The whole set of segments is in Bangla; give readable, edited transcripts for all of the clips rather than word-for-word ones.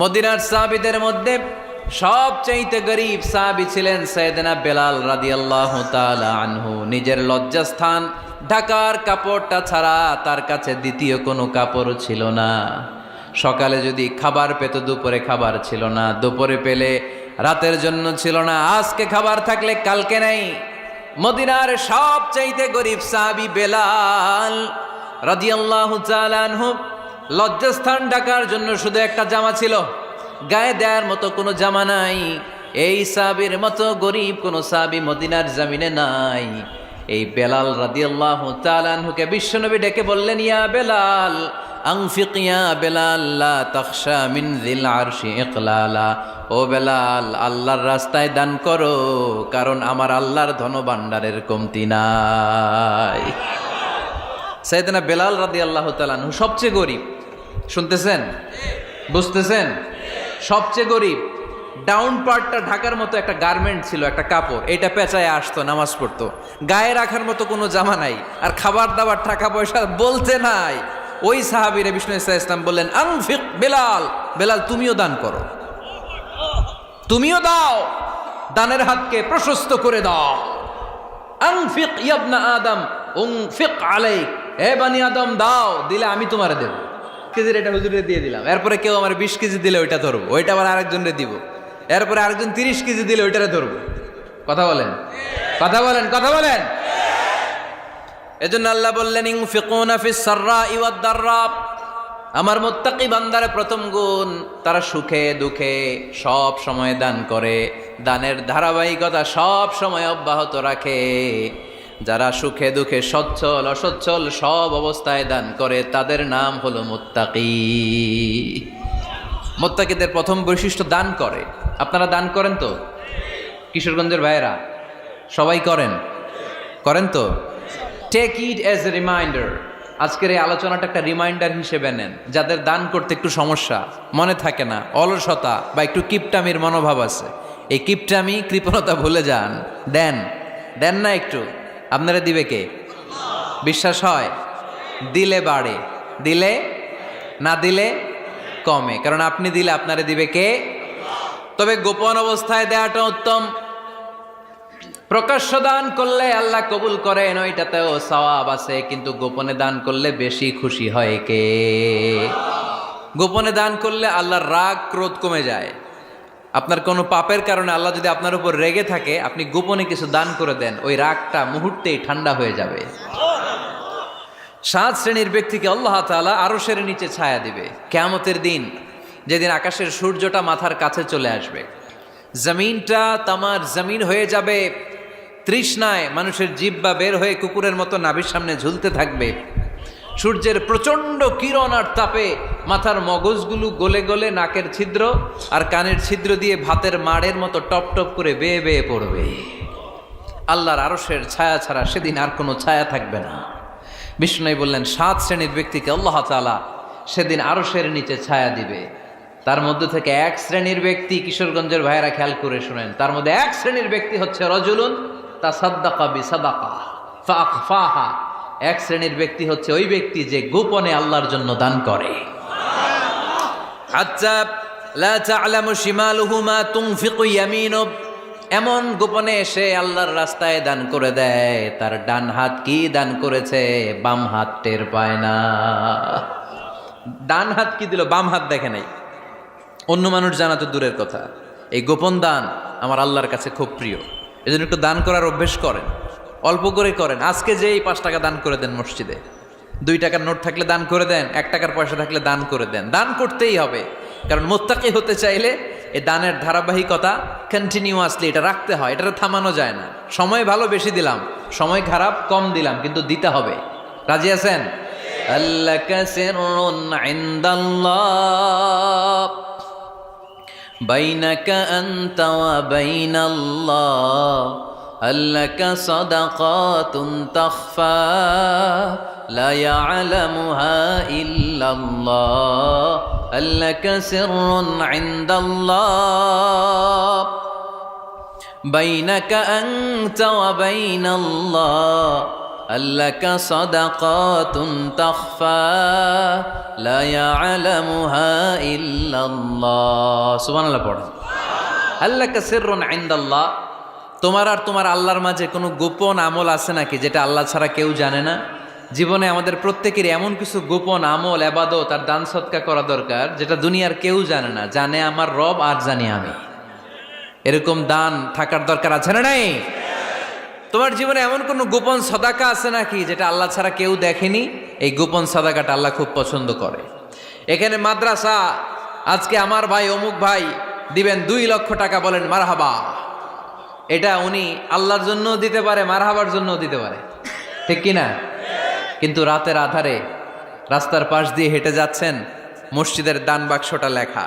মদিনার সাহাবীদের মধ্যে সবচাইতে গরীব সাহাবী ছিলেন সাইয়েদনা বেলাল রাদিয়াল্লাহু তাআলা আনহু। নিজের লজ্জাস্থান ঢাকার কাপড়টা ছাড়া তার কাছে দ্বিতীয় কোনো কাপড় ছিল না। সকালে যদি খাবার পেত, দুপুরে খাবার ছিল না, দুপুরে পেলে রাতের জন্য ছিল না, আজকে খাবার থাকলে কালকে নাই। মদিনার সবচাইতে গরীব সাহাবী বেলাল রাদিয়াল্লাহু তাআলা আনহু, লজ্জাস্থান ঢাকার জন্য শুধু একটা জামা ছিল, গায়ে দেওয়ার মতো কোনো জামা নাই। এই সাহাবীর মতো গরীব কোনো সাহাবী মদিনার জমিনে নাই। এই বেলাল রাদিয়াল্লাহু তাআলা আনহুকে বিশ্বনবী ডেকে বললেন, ইয়া বেলাল আনফিক ইয়া বেলাল লা তাখশা মিন যিল আরশি ইকলালা। ও বেলাল, আল্লাহর রাস্তায় দান করো, কারণ আমার আল্লাহর ধনভাণ্ডারের কমতি নাই। সাইয়েদনা বেলাল রাদিয়াল্লাহু তাআলা আনহু সবচেয়ে গরীব। শুনতেছেন? বুঝতেছেন? সবচেয়ে গরীব। ডাউন পার্টটা ঢাকার মতো একটা গার্মেন্ট ছিল, একটা কাপড়, এটা পেঁচায় আসতো, নামাজ পড়তো। গায়ে রাখার মতো কোনো জামা নাই, আর খাবার দাবার টাকা পয়সা বলতে নাই। ওই সাহাবীরে বিষ্ণু ইসা ইসলাম বললেন, আনফিক বেলাল, বেলাল তুমিও দান করো, তুমিও দাও, দানের হাতকে প্রশস্ত করে দাও। আনফিক ইবনা আদম উনফিক আলাইক, হে বানি আদম দাও, দিলে আমি তোমারে দেব। কেজির এটা হুজুরে দিয়ে দিলাম, এরপরে কেউ আমার 20 কেজি দিলে ওইটা ধরবো, ওইটা আবার আরেকজনরে দিব, এরপরে আরেকজন 30 কেজি দিলে ওইটারে ধরবো। কথা বলেন, কথা বলেন, কথা বলেন। এজন্য আল্লাহ বললেন, ইনফিকুনা ফিস সাররাই ওয়াদ দাররা। আমার মুত্তাকি বান্দার প্রথম গুণ, তারা সুখে দুঃখে সব সময় দান করে, দানের ধারাবাহিকতা সব সময় অব্যাহত রাখে। যারা সুখে দুঃখে সচ্ছল অসচ্ছল সব অবস্থায় দান করে, তাদের নাম হলো মুত্তাকি। মুত্তাকিদের প্রথম বৈশিষ্ট্য দান করে। আপনারা দান করেন তো? কিশোরগঞ্জের ভাইয়েরা সবাই করেন? করেন তো? Take it as a reminder. আজকের এই আলোচনাটা একটা রিমাইন্ডার হিসেবে নেন। যাদের দান করতে একটু সমস্যা, মনে থাকে না, অলসতা বা একটু কিপটামির মনোভাব আছে, এই কিপটামি কৃপণতা ভুলে যান, দেন। দেন না একটু, আপনারা দিবে কে? বিশ্বাস হয়? দিলে বাড়ে, দিলে না দিলে কমে, কারণ আপনি দিলে আপনারে দিবে কে? তবে গোপন অবস্থায় দেওয়াটা উত্তম। প্রকাশ্য দান করলে আল্লাহ কবুল করেন, ওইটাতেও সওয়াব আছে, কিন্তু গোপনে দান করলে বেশি খুশি হয় কে? গোপনে দান করলে আল্লাহর রাগ ক্রোধ কমে যায়। আপনার কোনো পাপের কারণে আল্লাহ যদি আপনার উপর রেগে থাকে, আপনি গোপনে কিছু দান করে দেন, ওই রাগটা মুহূর্তেই ঠান্ডা হয়ে যাবে। 7 শ্রেণীর ব্যক্তিকে আল্লাহ তাআলা আরশের নিচে ছায়া দিবে কিয়ামতের দিন, যেদিন আকাশের সূর্যটা মাথার কাছে চলে আসবে, জমিনটা তামার জমিন হয়ে যাবে, তৃষ্ণায় মানুষের জিহ্বা বের হয়ে কুকুরের মতো নাভির সামনে ঝুলতে থাকবে। সূর্যের প্রচণ্ড কিরণ আর তাপে মাথার মগজগুলো গলে গলে নাকের ছিদ্র আর কানের ছিদ্র দিয়ে ভাতের মাড়ের মতো টপ টপ করে বেয়ে বেয়ে পড়বে। আল্লাহর আরশের ছায়া ছাড়া সেদিন আর কোনো ছায়া থাকবে না। বিষ্ণু বললেন, 7 শ্রেণীর ব্যক্তিকে আল্লাহ তাআলা সেদিন আরশের নিচে ছায়া দিবে। তার মধ্যে থেকে 1 শ্রেণীর ব্যক্তি, কিশোরগঞ্জের ভাইয়েরা খেয়াল করে শুনেন, তার মধ্যে 1 শ্রেণীর ব্যক্তি হচ্ছে রজুলুন তাসাদ্দাকা বিসাদাকা ফাআখফাহা। 1 শ্রেণীর ব্যক্তি হচ্ছে ওই ব্যক্তি যে গোপনে আল্লাহর জন্য দান করে। হাত্তা লা তা'লামু শিমালুহু মা তুনফিকু ইয়ামিনু, এমন গোপনে এসে আল্লাহর রাস্তায় দান করে দেয়, তার ডান হাত কি দান করেছে বাম হাত টের পায় না। ডান হাত কি দিল, বাম হাত দেখে নাই। অন্য মানুষ জানা তো দূরের কথা, এই গোপন দান আমার আল্লাহর কাছে খুব প্রিয়। এজন্য একটু দান করার অভ্যেস করেন, অল্প করে করেন। আজকে যেই 5 টাকা দান করে দেন মসজিদে, 2 টাকার নোট থাকলে দান করে দেন, 1 টাকার পয়সা থাকলে দান করে দেন। দান করতেই হবে, কারণ মুত্তাকি হতে চাইলে এই দানের ধারাবাহিকতা কন্টিনিউয়াসলি এটা রাখতে হয়, এটা থামানো যায় না। সময় ভালো বেশি দিলাম, সময় খারাপ কম দিলাম, কিন্তু দিতে হবে। রাজি আছেন? আল্লাকা সিররুন ইনদাল্লাহ বাইনাকা আনতা ওয়া বাইনাল্লাহ, আল্লাকা সাদাকাতুন তাখফা লা ইয়ালামুহা ইল্লাল্লাহ, আল্লাকা সিররুন ইনদাল্লাহ বাইনাকা আনতা ওয়া বাইনাল্লাহ, আল্লাকা সাদাকাতুন তাখফা লা ইয়ালামুহা ইল্লাল্লাহ। সুবহানাল্লাহ পড়েন। আল্লাকা সিররুন ইনদাল্লাহ, তোমার আর তোমার আল্লাহর মাঝে কোনো গোপন আমল আছে নাকি যেটা আল্লাহ ছাড়া কেউ জানে না? জীবনে আমাদের প্রত্যেকেরই এমন কিছু গোপন আমল, ইবাদত আর দান সদকা করা দরকার যেটা দুনিয়ার কেউ জানে না, জানে আমার রব আর জানি আমি। এরকম দান থাকার দরকার আছে না নাই? তোমার জীবনে এমন কোনো গোপন সাদাকা আছে নাকি যেটা আল্লাহ ছাড়া কেউ দেখেনি? এই গোপন সাদাকাটা আল্লাহ খুব পছন্দ করে। এখানে মাদ্রাসা, আজকে আমার ভাই অমুক ভাই দিবেন 2 লক্ষ টাকা, বলেন মারহাবা। এটা উনি আল্লাহর জন্য দিতে পারে, মারহাবার জন্য দিতে পারে, ঠিক কিনা? কিন্তু রাতের আধারে রাস্তার পাশ দিয়ে হেঁটে যাচ্ছেন, মসজিদের দান বাক্সটা লেখা,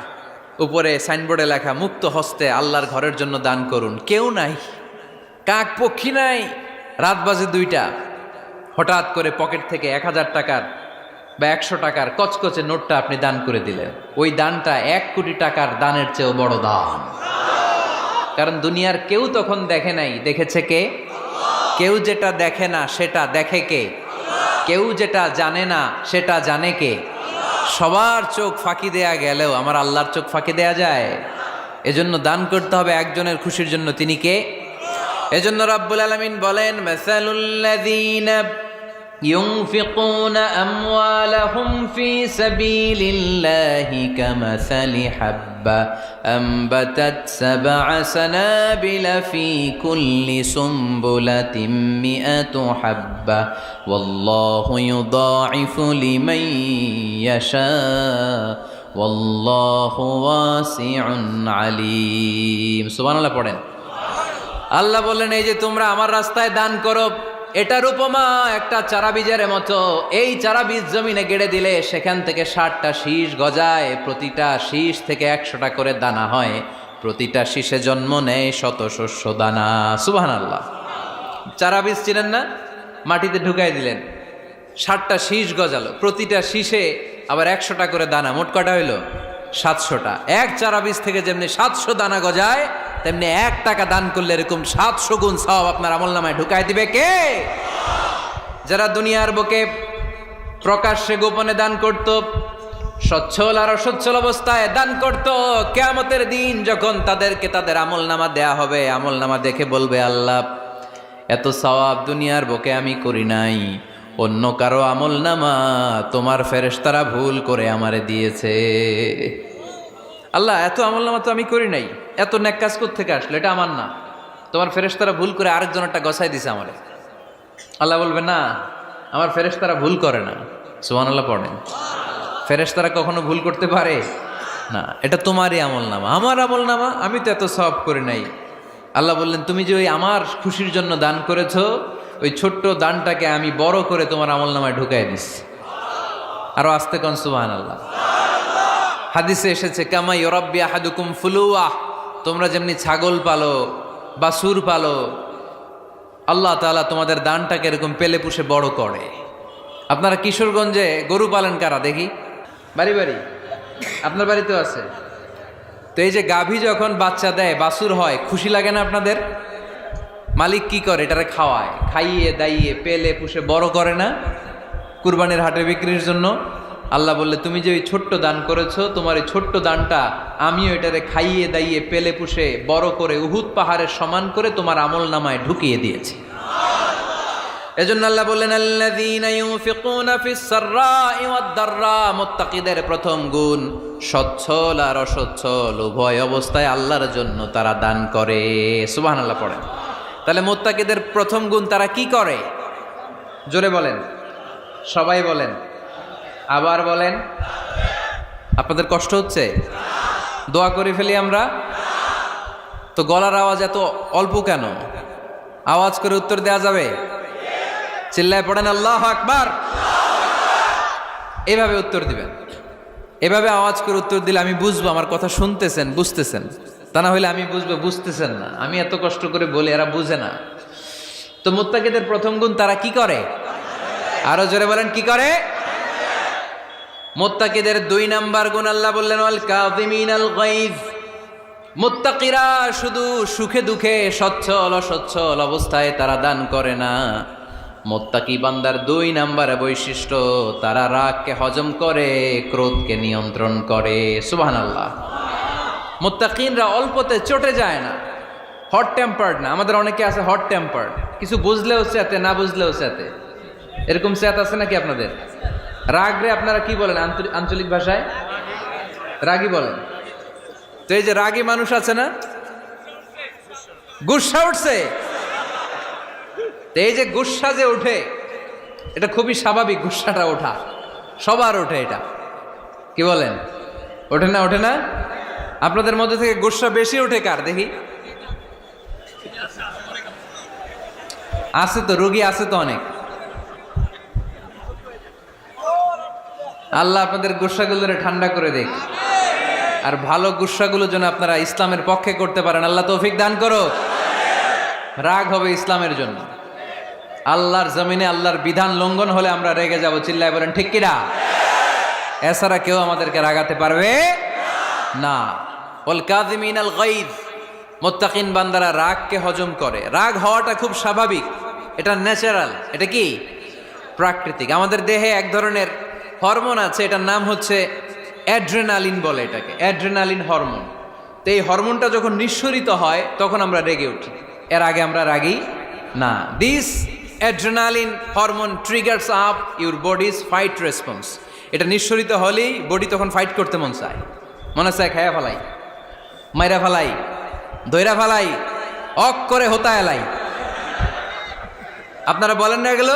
উপরে সাইনবোর্ডে লেখা মুক্ত হস্তে আল্লাহর ঘরের জন্য দান করুন। কেউ নাই, কাক পক্ষী নাই। রাত বাজে 2টা, হঠাৎ করে পকেট থেকে 1000 টাকার বা 100 টাকার কচকচে নোটটা আপনি দান করে দিলেন। ওই দানটা 1 কোটি টাকার দানের চেয়েও বড় দান। কারণ দুনিয়ার কেউ তখন দেখে নাই, দেখেছে কে? কেউ যেটা দেখে না সেটা দেখে কে? কেউ যেটা জানে না সেটা জানে কে? সবার চোখ ফাঁকি দেয়া গেলেও আমার আল্লাহর চোখ ফাঁকি দেয়া যায়? এজন্য দান করতে হবে একজনের খুশির জন্য, তিনি কে? এজন্য রাব্বুল আলামিন বলেন, মাসালুল্লাযীনা ইউনফিকুনা আমওয়ালাহুম ফি সাবিলিল্লাহি কামাসালি হাব্বা আমবাতাত সাবআ সানাবিলা ফি কুল্লি সুমবুলাতিন মিআতু হাব্বা ওয়াল্লাহু ইউদাঈফু লিমান ইয়াশা ওয়াল্লাহু ওয়াসিউন আলীম। সুবহানাল্লাহ পড়েন। আল্লাহ বললেন, এই যে তোমরা আমার রাস্তায় দান করো, এটার উপমা একটা চারা বীজের মতো। এই চারা বীজ জমিনে গেড়ে দিলে সেখান থেকে 60টা শীষ গজায়, প্রতিটা শীষ থেকে 100টা করে দানা হয়, প্রতিটা শীষে জন্ম নেয় শত শস্য দানা। সুবহানাল্লাহ। চারা বীজ ছিলেন না, মাটিতে ঢুকাই দিলেন, 60টা শীষ গজালো, প্রতিটা শীষে আবার 100টা করে দানা, মোট কটা হইল? 700টা। এক চারা বীজ থেকে যেমনি 700 দানা গজায়, তেমনি 1 টাকা দান করলে এরকম 700 গুণ সওয়াব আপনার আমলনামায় ঢুকাই দিবে কে? যারা দুনিয়ার বুকে প্রকাশ্যে গোপনে দান করত, সচ্ছল আর অসচ্ছল অবস্থায় দান করত, কিয়ামতের দিন যখন তাদেরকে তাদের আমলনামা দেয়া হবে, আমলনামা দেখে বলবে, আল্লাহ এত সওয়াব দুনিয়ার বুকে আমি করি নাই, অন্য কারো আমলনামা তোমার ফেরেশতারা ভুল করে আমারে দিয়েছে। আল্লাহ এত আমলনামা তো আমি করি নাই, এত নেক কাজ কোত্থেকে আসলো? এটা আমার না, তোমার ফেরেশতারা ভুল করে আরেকজনেরটা গছাই দিছে আমারে। আল্লাহ বলবে, না, আমার ফেরেশতারা ভুল করে না। সুবহানাল্লাহ পড়েন। ফেরেশতারা কখনো ভুল করতে পারে না, এটা তোমারই আমলনামা, আমার আমলনামা, আমি তো এত সওয়াব করি নাই। আল্লাহ বললেন, তুমি যে ওই আমার খুশির জন্য দান করেছো, ওই ছোট্ট দানটাকে আমি বড় করে তোমার আমলনামায় ঢুকাই দিচ্ছি। আরো আস্তে কোন সুবহানাল্লাহ। হাদিসে এসেছে, কামা ইউরাব্বি আহাদুকুম ফুলুয়াহ, তোমরা যেমনি ছাগল পালো, বাছুর পালো, আল্লাহ তাআলা তোমাদের দানটাকে এরকম পেলে পুষে বড় করে। আপনারা কিশোরগঞ্জে গরু পালেন কারা দেখি? বাড়ি বাড়ি, আপনার বাড়িতেও আছে। তো এই যে গাভী যখন বাচ্চা দেয়, বাছুর হয়, খুশি লাগে না আপনাদের? মালিক কি করে? এটারে খাওয়ায়, খাইয়ে দাইয়ে পেলে পুষে বড় করে না? কুরবানির হাটে বিক্রির জন্য। আল্লাহ বললে, তুমি যে ওই ছোট্ট দান করেছো, তোমার এই ছোট্ট দানটা আমিও এটারে খাইয়ে দাইয়ে পেলে পুষে বড় করে উহুদ পাহাড়ের সমান করে তোমার আমলনামায় ঢুকিয়ে দিয়েছি। এজন্য আল্লাহ বললেন, আল্লাযীনা ইউনফিকুনা ফিস সাররাই ওয়াদ দাররা, মুত্তাকিদের প্রথম গুণ সচ্ছল আর অসচ্ছল উভয় অবস্থায় আল্লাহর জন্য তারা দান করে। সুবহানাল্লাহ পড়েন। তাহলে মুত্তাকিদের প্রথম গুণ, তারা কি করে? জোরে বলেন, সবাই বলেন, আবার বলেন। আপনাদের কষ্ট হচ্ছে? দোয়া করে ফেলি আমরা তো। গলার আওয়াজ এত অল্প কেন? আওয়াজ করে উত্তর দেয়া যাবে? চিল্লায় পড়েন আল্লাহু আকবার। এভাবে উত্তর দিবেন, এভাবে আওয়াজ করে উত্তর দিলে আমি বুঝবো আমার কথা শুনতেছেন, বুঝতেছেন। তা না হলে আমি বুঝবো বুঝতেছেন না, আমি এত কষ্ট করে বলি, এরা বুঝে না। তো মুত্তাকিদের প্রথম গুণ, তারা কি করে? আরো জোরে বলেন, কি করে? মুত্তাকিদের 2 নাম্বার গুণ আল্লাহ বললেন, ওয়াল কাযিমিনাল গায়জ। মুত্তাকিরা শুধু সুখে দুঃখে, সচ্ছল অসচ্ছল অবস্থায় তারা দান করে না, মুত্তাকি বান্দার 2 নম্বরে বৈশিষ্ট্য, তারা রাগকে হজম করে, ক্রোধকে নিয়ন্ত্রণ করে। সুবহানাল্লাহ। মুত্তাকিনরা অল্পতে চটে যায় না, হট টেম্পার্ড না। আমাদের অনেকে আছে হট টেম্পার্ড, কিছু বুঝলেও চেতে, না বুঝলেও চেতে। এরকম চেত আছে নাকি আপনাদের? রাগ রে আপনারা কি বলেন আঞ্চলিক ভাষায়? রাগী বলেন। তো এই যে রাগী মানুষ আছে না, গুসা উঠছে, এই যে গুসা যে ওঠে, এটা খুবই স্বাভাবিক। গুসাটা ওঠা সবার ওঠে, এটা কি বলেন? ওঠে না? ওঠে না? আপনাদের মধ্যে থেকে গুসা বেশি ওঠে কার দেখি? আছে তো, রোগী আছে তো অনেক। আল্লাহ আপনাদের গুসাগুলোরে ঠান্ডা করে দেখ, আর ভালো গুসাগুলো যেন আপনারা ইসলামের পক্ষে করতে পারেন। আল্লাহ তৌফিক দান করো। রাগ হবে ইসলামের জন্য। আল্লাহর জমিনে আল্লাহর বিধান লঙ্ঘন হলে আমরা রেগে যাব। চিল্লায় বলেন ঠিক কিনা? এছাড়া কেউ আমাদেরকে রাগাতে পারবে না। ওয়াল কাযিমিনাল গায়জ, মুত্তাকিন বান্দারা রাগকে হজম করে। রাগ হওয়াটা খুব স্বাভাবিক, এটা ন্যাচারাল, এটা কি প্রাকৃতিক। আমাদের দেহে এক ধরনের হরমোন আছে, এটার নাম হচ্ছে অ্যাড্রেনালিন বলে এটাকে, অ্যাড্রেনালিন হরমোন। তো এই হরমোনটা যখন নিঃসরিত হয় তখন আমরা রেগে উঠি, এর আগে আমরা রাগি না। This adrenaline hormone triggers up your bodies fight response. এটা নিঃসরিত হলেই বডি তখন ফাইট করতে মন চায়, মনে চায় খায়া ফেলাই, মাইরা ফেলাই, দইরা ফেলাই, অক করে হোতা এলাই। আপনারা বলেন না এগুলো?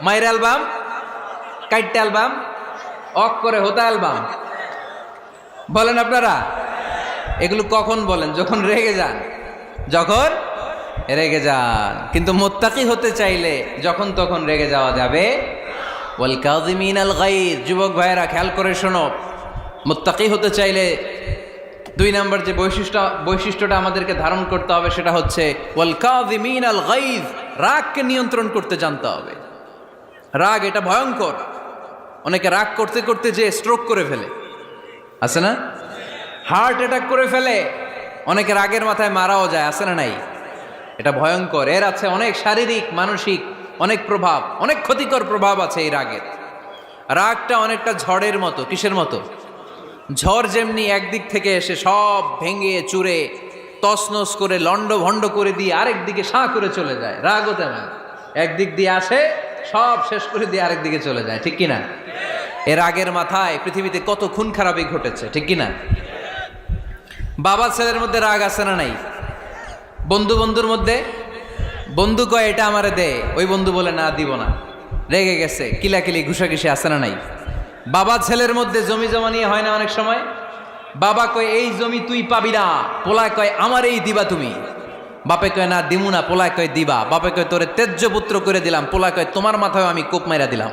মাইরা অ্যালবাম, কাইটটা অ্যালবাম, অক করে হোতা অ্যালবাম বলেন আপনারা? এগুলো কখন বলেন? যখন রেগে যান, যখন রেগে যান। কিন্তু মুত্তাকি হতে চাইলে যখন তখন রেগে যাওয়া যাবে। ওয়াল কাযিমিনাল গায়জ, যুবক ভাইয়েরা খেয়াল করে শোনো, মুত্তাকি হতে চাইলে 2 নম্বর যে বৈশিষ্ট্যটা আমাদেরকে ধারণ করতে হবে সেটা হচ্ছে ওয়াল কাযিমিনাল গায়জ, রাগকে নিয়ন্ত্রণ করতে জানতে হবে। রাগ এটা ভয়ঙ্কর। অনেকে রাগ করতে করতে যে স্ট্রোক করে ফেলে, আছে না? হার্ট অ্যাটাক করে ফেলে। অনেকে রাগের মাথায় মারাও যায়, আছে না নাই? এটা ভয়ঙ্কর। এর আছে অনেক শারীরিক, মানসিক অনেক প্রভাব, অনেক ক্ষতিকর প্রভাব আছে এই রাগের। রাগটা অনেকটা ঝড়ের মতো। কিসের মতো? ঝড় যেমনি একদিক থেকে এসে সব ভেঙে চুরে তছনছ করে লন্ড ভন্ড করে দিয়ে আরেক দিকে সাঁ করে চলে যায়, রাগও তেমন একদিক দিয়ে আসে, সব শেষ করে দিয়ে আরেক দিকে চলে যায়, ঠিক কিনা? এর আগের মাথায় পৃথিবীতে কত খুন খারাপি ঘটেছে, ঠিক কিনা? বাবা ছেলের মধ্যে রাগ আছে না নাই? বন্ধু বন্ধুর মধ্যে, বন্ধু কয় এটা আমারে দে, ওই বন্ধু বলে না দিব না, রেগে গেছে, কিলাকিলি ঘুষাঘুষি আছে না নাই? বাবা ছেলের মধ্যে জমি জমা নিয়ে হয় না অনেক সময়? বাবা কয় এই জমি তুই পাবি না, পোলায় কয় আমার এই দিবা তুমি। বাপে কয় না দিমু না, পোলায় কয় দিবা। বাপে কয় তোরে তেজ্য পুত্র করে দিলাম, পোলায় কয় তোমার মাথায় আমি কোপ মাইরা দিলাম।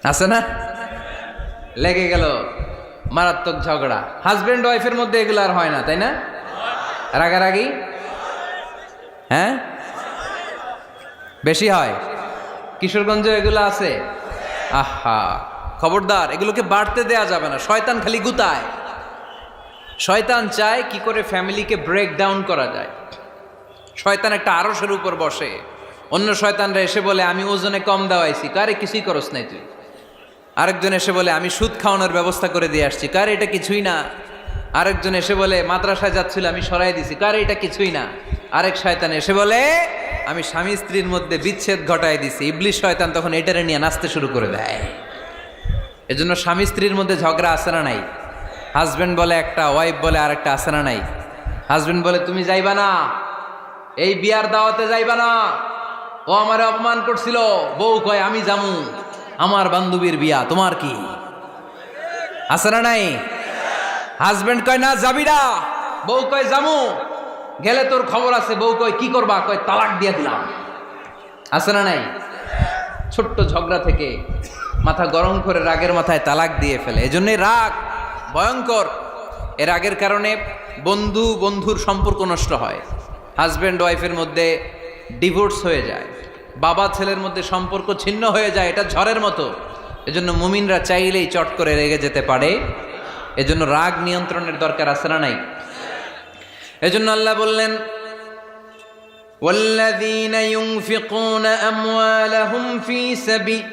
আছে না? লেগে গেল, মারাত্মক ঝগড়া। হাজবেন্ড ওয়াইফের মধ্যে এগুলো আর হয় না, তাই না? রাগারাগি হ্যাঁ বেশি হয়। কিশোরগঞ্জে এগুলো আছে। আহা, খবরদার, এগুলোকে বাড়তে দেয়া যাবে না। শয়তান খালি গুতায়। শয়তান চায় কি করে ফ্যামিলিকে ব্রেক ডাউন করা যায়। শয়তান একটা আরশের উপর বসে, অন্য শয়তানরা এসে বলে আমি ওজনে কম দেওয়াইছি, কারে কিছুই করস নাই তুই। আরেকজন এসে বলে আমি সুদ খাওয়ানোর ব্যবস্থা করে দিয়ে আসছি, কারে এটা কিছুই না। আরেকজন এসে বলে মাদ্রাসায় যাচ্ছিল আমি সরাই দিছি, কারে এটা কিছুই না। আরেক শয়তান এসে বলে আমি স্বামী স্ত্রীর মধ্যে বিচ্ছেদ ঘটাই দিছি। ইবলিশ শয়তান তখন এটারে নিয়ে নাচতে শুরু করে দেয়। এজন্য স্বামী স্ত্রীর মধ্যে ঝগড়া আছে না নাই? হাজবেন্ড বলে একটা, ওয়াইফ বলে আরেকটা, আছে না নাই? হাজবেন্ড বলে তুমি যাইবা না, এই বিয়ার দাওয়াতে যাইবা না, ও আমারে অপমান করছিল। বউ কয় আমি যামু, আমার বান্ধবীর বিয়া, তোমার কি? আছে না নাই? হাজবেন্ড কয় না যাবি না, বউ কয় যামু, গেলে তোর খবর আছে। বউ কয় কি করবা? কয় তালাক দিয়ে দিলাম। আছে না নাই? ছোট্ট ঝগড়া থেকে মাথা গরম করে রাগের মাথায় তালাক দিয়ে ফেলে। এজন্যই রাগ ভয়ঙ্কর। এর রাগের কারণে বন্ধু বন্ধুর সম্পর্ক নষ্ট হয়, হাজব্যান্ড ওয়াইফের মধ্যে ডিভোর্স হয়ে যায়, বাবা ছেলের মধ্যে সম্পর্ক ছিন্ন হয়ে যায়। এটা ঝড়ের মতো। এজন্য মুমিনরা চাইলেই চট করে রেগে যেতে পারে। এজন্য রাগ নিয়ন্ত্রণের দরকার আছে না নাই? এজন্য আল্লাহ বললেন والذين ينفقون أموالهم في سبيل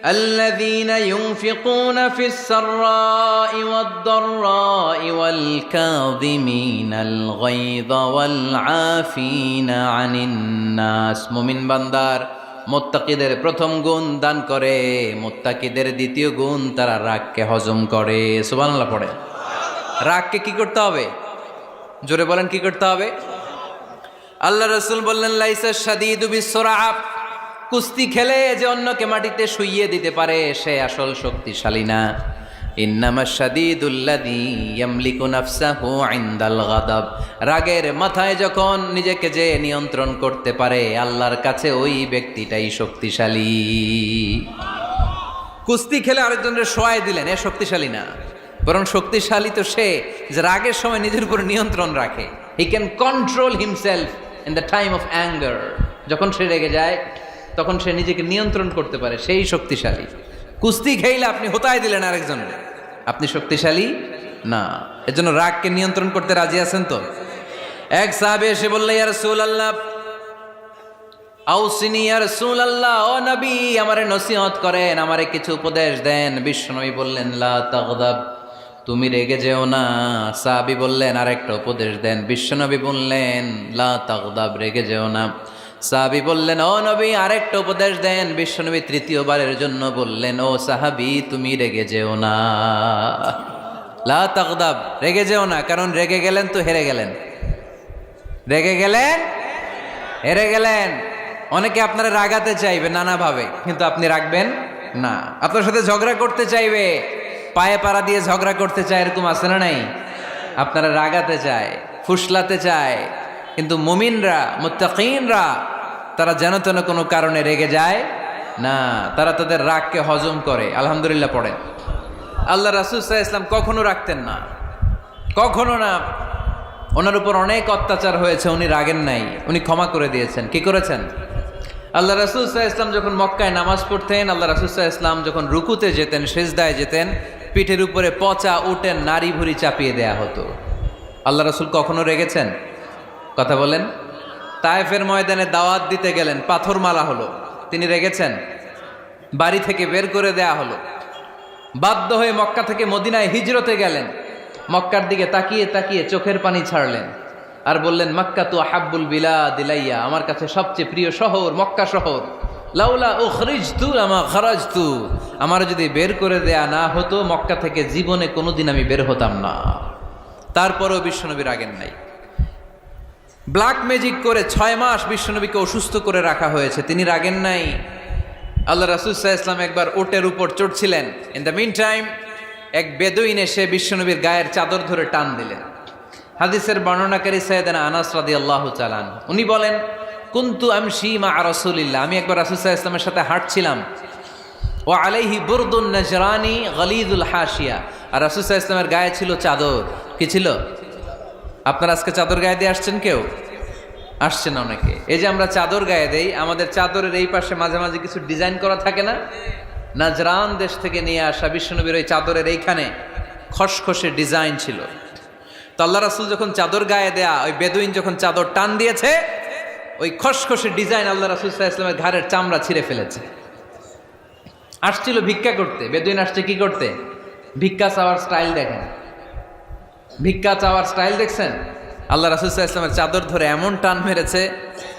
الذين ينفقون في السراء والضراء والكاظمين الغيظ والعافين عن الناس মুমিন বান্দার মুত্তাকিদের প্রথম গুণ দান করে, মুত্তাকিদের দ্বিতীয় গুণ তারা রাগকে হজম করে। সুবহানাল্লাহ পড়ে। রাগকে কি করতে হবে? জোরে বলেন, কি করতে হবে? আল্লাহ রাসূল বললেন, লাইসা শাদীদু বিসসুরআ, কুস্তি খেলে যে অন্যকে মাটিতে শুইয়ে দিতে পারে সে আসল শক্তিশালী না। ইন্নামাশ শাদীদুল্লাযী ইয়ামলিকু নাফসাহু ইনদাল গাদাব, রাগের মাথায় যখন নিজেকে যে নিয়ন্ত্রণ করতে পারে আল্লাহর কাছে ওই ব্যক্তিটাই শক্তিশালী। কুস্তি খেলে আরেকজনের শোয়ায় দিলেন, এ শক্তিশালী না, বরং শক্তিশালী তো সে যে রাগের সময় নিজের উপর নিয়ন্ত্রণ রাখে। He can control himself in the time of anger. যখন সে রেগে যায় তখন সে নিজেকে নিয়ন্ত্রণ করতে পারে, সেই শক্তিশালী। কুস্তি খেইলে আপনি হোতায় দিলেন আরেকজনের, আপনি শক্তিশালী না। এজন্য রাগকে নিয়ন্ত্রণ করতে রাজি আছেন তো? এক সাহাবী এসে বলল, ইয়া রাসূলুল্লাহ আউসিনি, ইয়া রাসূলুল্লাহ, ও নবী আমারে নসিহত করেন, আমারে কিছু উপদেশ দেন। বিশ্বনবী বললেন, লা তাগদাব, তুমি রেগে যেও না। সাহাবী বললেন, আরেকটা উপদেশ দেন। বিশ্বনবী বললেন, লা তাগদাব, রেগে যেও না। সাহাবী বললেন, ও নবী আরেকটা উপদেশ দেন। বিশ্বনবী তৃতীয়বারের জন্য বললেন, ও সাহাবী তুমি রেগে যেও না, লা তাগদাব, রেগে যেও না। কারণ রেগে গেলেন তো হেরে গেলেন, রেগে গেলেন হেরে গেলেন। অনেকে আপনারা রাগাতে চাইবে নানাভাবে, কিন্তু আপনি রাখবেন না। আপনার সাথে ঝগড়া করতে চাইবে, পায়ে পাড়া দিয়ে ঝগড়া করতে চায়, এরকম আছে না নাই? আপনারা রাগাতে চায়, ফুসলাতে চায়, কিন্তু মুমিনরা, মুত্তাকিনরা তারা যেন তেন কোনো কারণে রেগে যায় না, তারা তাদের রাগকে হজম করে। আলহামদুলিল্লাহ পড়ে। আল্লাহ রাসূল সাল্লাল্লাহু আলাইহি ওয়াসাল্লাম কখনো রাখতেন না, কখনো না। ওনার উপর অনেক অত্যাচার হয়েছে, উনি রাগেন নাই, উনি ক্ষমা করে দিয়েছেন। কি করেছেন? আল্লাহ রাসূল সাল্লাল্লাহু আলাইহি ওয়াসাল্লাম যখন মক্কায় নামাজ পড়তেন, আল্লাহ রাসূল সাল্লাল্লাহু আলাইহি ওয়াসাল্লাম যখন রুকুতে যেতেন, সিজদায় যেতেন, পিঠের উপরে পচা উটের নাড়ি ভুঁড়ি চাপিয়ে দেয়া হতো। আল্লাহ রাসূল কখনো রেগেছেন? কথা বলেন। তায়েফের ময়দানে দাওয়াত দিতে গেলেন, পাথর মারা হলো, তিনি রেগেছেন? বাড়ি থেকে বের করে দেয়া হলো, বাধ্য হয়ে মক্কা থেকে মদিনায় হিজরতে গেলেন। মক্কার দিকে তাকিয়ে তাকিয়ে চোখের পানি ছাড়লেন আর বললেন, মক্কা তু আহাব্বুল বিলাদ ইলাইয়া, আমার কাছে সবচেয়ে প্রিয় শহর মক্কা শহর। লাউলা উখরিজতু লামা খারাজতু, আমার যদি বের করে দেয়া না হতো মক্কা থেকে জীবনে কোনোদিন আমি বের হতাম না। তারপরেও বিশ্বনবী রাগেন নাই। ব্ল্যাক ম্যাজিক করে 6 মাস বিশ্বনবীকে অসুস্থ করে রাখা হয়েছে, তিনি রাগেন নাই। আল্লাহ রাসূল সাল্লাল্লাহু আলাইহি ওয়াসাল্লাম একবার উটের উপর চড়ছিলেন। ইন দ্য মিন টাইম এক বেদুইন এসে বিশ্বনবীর গায়ের চাদর ধরে টান দিলেন। হাদিসের বর্ণনাকারী সাইয়েদনা আনাস রাদিয়াল্লাহু তাআলা আনহু, উনি বলেন, কুনতু আমশি মা রাসূলিল্লাহ, আমি একবার রাসূল সাল্লাল্লাহু আলাইহি ওয়াসাল্লামের সাথে হাঁটছিলাম। ওয়া আলাইহি বুরদুন নাজরানি গলিদুল হাশিয়া, আর রাসূল সাল্লাল্লাহু আলাইহি ওয়াসাল্লামের গায়ে ছিল চাদর। কি ছিল? আপনারা আজকে চাদর গায়ে দিয়ে আসছেন? কেউ আসছেন? অনেকে। এই যে আমরা চাদর গায়ে দেই, আমাদের চাদরের এই পাশে মাঝে মাঝে কিছু ডিজাইন করা থাকে না? নাজরান দেশ থেকে নিয়ে আসা বিশ্বনবীর ওই চাদরের এইখানে খসখসে ডিজাইন ছিল। তো আল্লাহ রাসূল যখন চাদর গায়ে দেয়া, ওই বেদুইন যখন চাদর টান দিয়েছে, ওই খসখসে ডিজাইন আল্লাহ রাসূল সাল্লাল্লাহু আলাইহি ওয়াসাল্লামের ঘাড়ের চামড়া ছিঁড়ে ফেলেছে। আসছিল ভিক্ষা করতে। বেদুইন আসছে কি করতে? ভিক্ষা চাওয়ার স্টাইল দেখেন, ভিক্ষা চাওয়ার স্টাইল দেখছেন? আল্লাহ রাসূল সাল্লাল্লাহু আলাইহি ওয়াসাল্লামের চাদর ধরে এমন টান মেরেছে,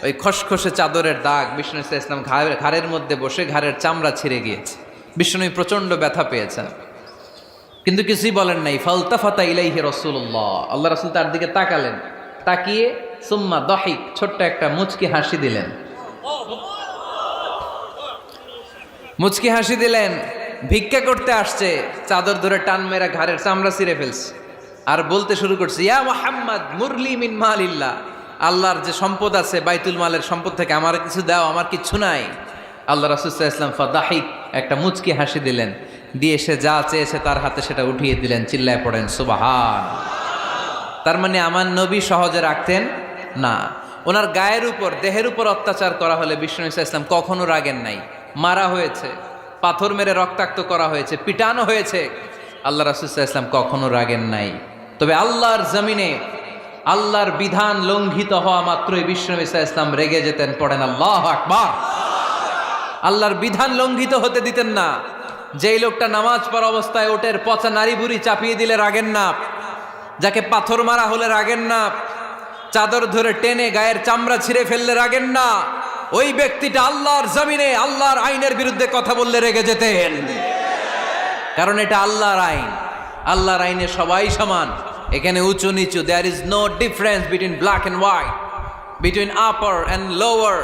ওই খসখসে চাদরের দাগ বিষ্ণু সাল্লাল্লাহু আলাইহি ওয়াসাল্লাম ঘাড়ের মধ্যে বসে ঘাড়ের চামড়া ছিঁড়ে গিয়েছে। বিষ্ণু প্রচন্ড ব্যথা পেয়েছেন, কিন্তু কিছুই বলেন নাই। ফালতাফাতা ইলাইহি রাসূলুল্লাহ, আল্লাহ রাসূল তার দিকে তাকালেন, তাকিয়ে সুম্মা দাহিক, ছোট্ট একটা মুচকি হাসি দিলেন। মুচকি হাসি দিলেন। ভিক্ষা করতে আসছে, চাদর ধরে টান মেরা ঘাড়ের চামড়া ছিঁড়ে ফেলছে, আর বলতে শুরু করছে, ইয়া মুহাম্মদ মুরলি মিন মালিল্লাহ, আল্লাহর যে সম্পদ আছে বাইতুল মালের সম্পদ থেকে আমার কিছু দাও, আমার কিচ্ছু নাই। আল্লাহ রাসূল সাল্লাল্লাহু আলাইহি ওয়াসাল্লাম ফাদাহিক, একটা মুচকি হাসি দিলেন, দিয়ে সে যা চেয়েছে তার হাতে সেটা উঠিয়ে দিলেন। চিল্লায় পড়েন সুবহান। তার মানে আমার নবী সহজে রাখতেন না। ওনার গায়ের উপর, দেহের উপর অত্যাচার করা হলে বিষ্ণু সাল্লাল্লাহু আলাইহি ওয়াসাল্লাম কখনো রাগেন নাই। মারা হয়েছে, পাথর মেরে রক্তাক্ত করা হয়েছে, পিটানো হয়েছে, আল্লাহ রাসূল সাল্লাল্লাহু আলাইহি ওয়াসাল্লাম কখনো রাগেন নাই। তবে আল্লাহর জমিনে আল্লাহর বিধান লঙ্ঘিত হওয়া মাত্রই বিশ্বনবী সাল্লাল্লাহু আলাইহি ওয়াসাল্লাম রেগে যেতেন। পড়েন আল্লাহু আকবার। আল্লাহর বিধান লঙ্ঘিত হতে দিতেন না। যেই লোকটা নামাজ পড়া অবস্থায় ওটের পচা নারী বুড়ি চাপিয়ে দিলে রাগেন না, যাকে পাথর মারা হলে রাগেন না, চাদর ধরে টেনে গায়ের চামড়া ছিঁড়ে ফেললে রাগেন না, ওই ব্যক্তিটা আল্লাহর জমিনে আল্লাহর আইনের বিরুদ্ধে কথা বললে রেগে যেতেন। কারণ এটা আল্লাহর আইন। আল্লাহর আইনে সবাই সমান, এখানে উঁচু নিচু, there is no difference between black and white, between upper and lower,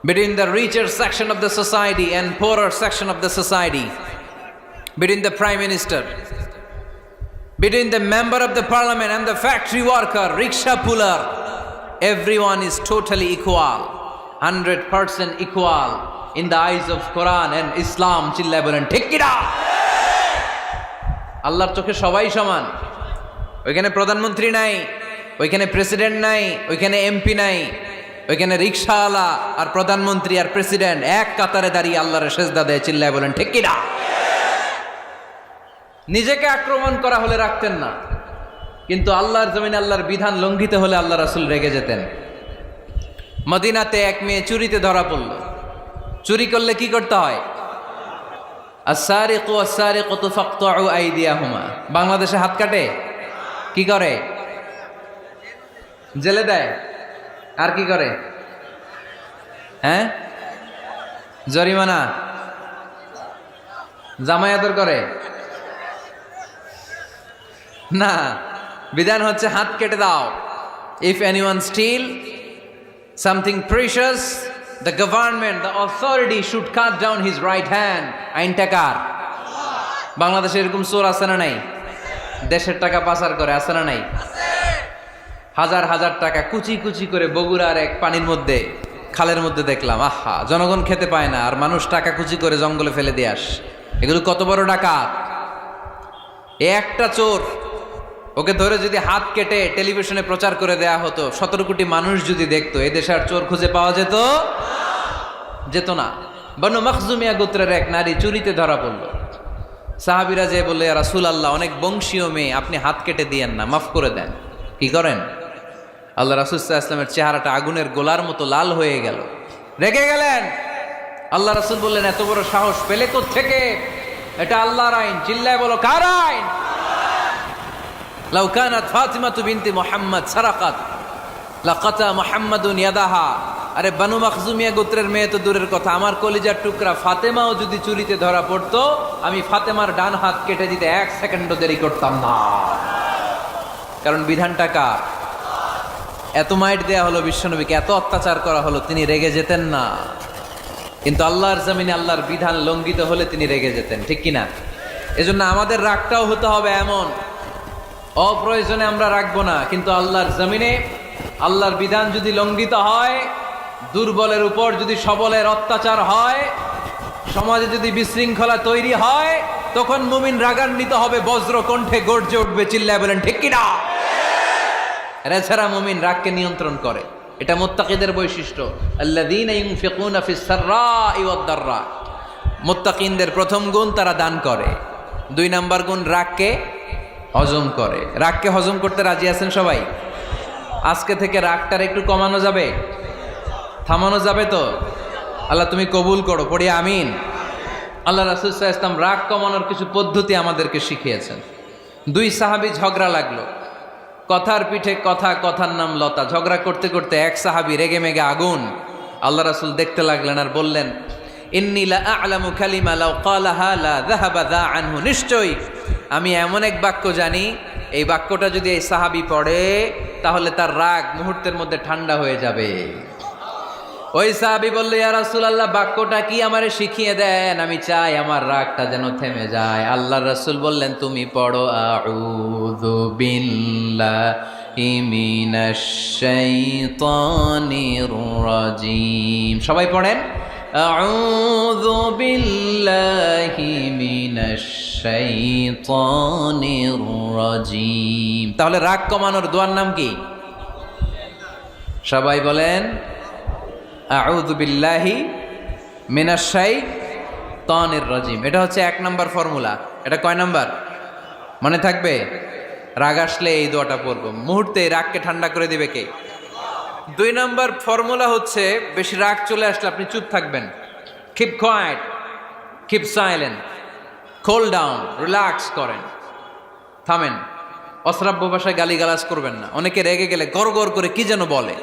between the richer section of the society and poorer section of the society, between the prime minister, between the member of the parliament and the factory worker, rickshaw puller, everyone is totally equal, 100% equal in the eyes of Quran and Islam. চিল্লায় বলেন ঠিক কি না? আল্লাহর চোখে সবাই সমান। ওইখানে প্রধানমন্ত্রী নাই, ওইখানে প্রেসিডেন্ট নাই, ওইখানে এমপি নাই, ওইখানে রিক্সাওয়ালা আর প্রধানমন্ত্রী আর প্রেসিডেন্ট এক কাতারে দাঁড়িয়ে আল্লাহর সেজদা দেয়। চিল্লায় বলেন ঠিক কি না? নিজেকে আক্রমণ করা হলে রাখতেন না, কিন্তু আল্লাহর জমিনে আল্লাহর বিধান লঙ্ঘিত হলে আল্লাহ রাসূল রেগে যেতেন। মদিনাতে এক মেয়ে চুরিতে ধরা পড়ল। চুরি করলে কি করতে হয়? আস-সারিকু ওয়াস-সারিকাতু ফাকতাউ আইদিয়াহুমা। বাংলাদেশে হাত কাটে, কি করে? জেলে দেয়। আর কি করে? হ্যাঁ, জরিমানা, জামাই আদর করে না। বিধান হচ্ছে হাত কেটে দাও। If anyone steal something precious, the government, the authority should cut down his right hand. আইনটা কার? বাংলাদেশে এরকম চোর আছে না নাই? দেশের টাকা পাচার করে, আছে না নাই? হাজার হাজার টাকা কুচি কুচি করে বগুড়ার এক পানির মধ্যে, খালের মধ্যে দেখলাম। আহা, জনগণ খেতে পায় না আর মানুষ টাকা কুচি করে জঙ্গলে ফেলে দিয়ে আস। এগুলো কত বড় ডাকাত! একটা চোর, ওকে ধরে যদি হাত কেটে টেলিভিশনে প্রচার করে দেয়া হতো, 17 কোটি মানুষ যদি দেখতো, এই দেশে আর চোর খুঁজে পাওয়া যেত না। বনু মখজুমিয়া গোত্রের এক নারী চুরিতে ধরা পড়ল। সাহাবীরা যে বললে, ইয়া রাসূলুল্লাহ, অনেক বংশীয় মেয়ে, আপনি হাত কেটে দিয়েন না, মাফ করে দেন। কি করেন? আল্লাহ রাসূল সাল্লাল্লাহু আলাইহি ওয়াসাল্লামের চেহারাটা আগুনের গোলার মতো লাল হয়ে গেল, রেগে গেলেন। আল্লাহ রাসূল বললেন, এত বড় সাহস পেলে কোত্থেকে? এটা আল্লাহর আইন। চিল্লায় বলো, কার আইন? লাউ কানাত ফাতিমাতু বিনতি মুহাম্মদ সারাকাত লাকাতা মুহাম্মাদুন ইয়াদাহা। আরে বনু মখজুমিয়া গোত্রের মেয়ে তো দূরের কথা, আমার কলিজার টুকরা ফাতেমাও যদি চুরিতে ধরা পড়তো, আমি ফাতেমার ডান হাত কেটে দিতে 1 সেকেন্ডও দেরি করতাম না। কারণ বিধানটা কার? এত মাইট দেয়া হলো বিশ্বনবীকে, এত অত্যাচার করা হলো, তিনি রেগে যেতেন না। কিন্তু আল্লাহর জমিনে আল্লাহর বিধান লঙ্ঘিত হলে তিনি রেগে যেতেন, ঠিক কিনা? এজন্য আমাদের রাগটাও হতে হবে এমন, অপ্রয়োজনে আমরা রাখবো না। কিন্তু আল্লাহর জমিনে আল্লাহর বিধান যদি লঙ্ঘিত হয়, দুর্বলের উপর যদি সবলের অত্যাচার হয়, সমাজে যদি বিশৃঙ্খলা তৈরি হয়, তখন মুমিন রাগান্বিত হবে, বজ্র কণ্ঠে গর্জে উঠবে। চিল্লায় বলেন ঠিক কিনা? এছাড়া মুমিন রাগকে নিয়ন্ত্রণ করে। এটা মুত্তাকিদের বৈশিষ্ট্য। আল্লাযীনা ইউনফিকুনা ফিস সাররাই ওয়াদ দাররা। মুত্তাকিনদের প্রথম গুণ, তারা দান করে। 2 নাম্বার গুণ, রাগকে হজম করে। রাগকে হজম করতে রাজি আছেন সবাই? আজকে থেকে রাগটার একটু কমানো যাবে, থামানো যাবে তো? আল্লাহ তুমি কবুল করো, পড়ি আমিন। আল্লাহ রাসূল সাল্লাল্লাহু আলাইহি ওয়াসাল্লাম রাগ কমানোর কিছু পদ্ধতি আমাদেরকে শিখিয়েছেন। 2 সাহাবী ঝগড়া লাগলো, কথার পিঠে কথা, কথার নাম লতা। ঝগড়া করতে করতে এক সাহাবী রেগে মেগে আগুন। আল্লাহ রাসূল দেখতে লাগলেন আর বললেন, ইন্নী লা আ'লামু কালিমা লাউ ক্বালাহা লা যাহাবা যা আনহু। নিশ্চয়ই আমি এমন এক বাক্য জানি, এই বাক্যটা যদি এই সাহাবী পড়ে, তাহলে তার রাগ মুহূর্তের মধ্যে ঠান্ডা হয়ে যাবে। ওই সাহাবী বলল, ইয়া রাসূলুল্লাহ, বাক্যটা কি আমারে শিখিয়ে দেন, আমি চাই আমার রাগটা যেন থেমে যায়। আল্লাহর রাসূল বললেন, তুমি পড়ো, আউযু বিল্লাহি মিনাশ শাইতানির রাজীম। সবাই পড়েন, আউযু বিল্লাহি মিনাশ শাইতানির রাজীম। তাহলে রাগ কমানোর দোয়ার নাম কি? সবাই বলেন, আউযু বিল্লাহি মিনাশ শাইতানির রাজীম। এটা হচ্ছে 1 নম্বর ফর্মুলা। এটা কয় নাম্বার? মনে থাকবে? রাগ আসলে এই দোয়াটা পড়বো, মুহূর্তে রাগকে ঠান্ডা করে দিবে কে? 2 নম্বর ফর্মুলা হচ্ছে, বেশি রাগ চলে আসলে আপনি চুপ থাকবেন। Keep quiet, keep silent, cool down, relax করেন, থামেন। অশ্রাব্য ভাষায় গালিগালাজ করবেন না। অনেকে রেগে গেলে গড় গড় করে কি যেন বলে,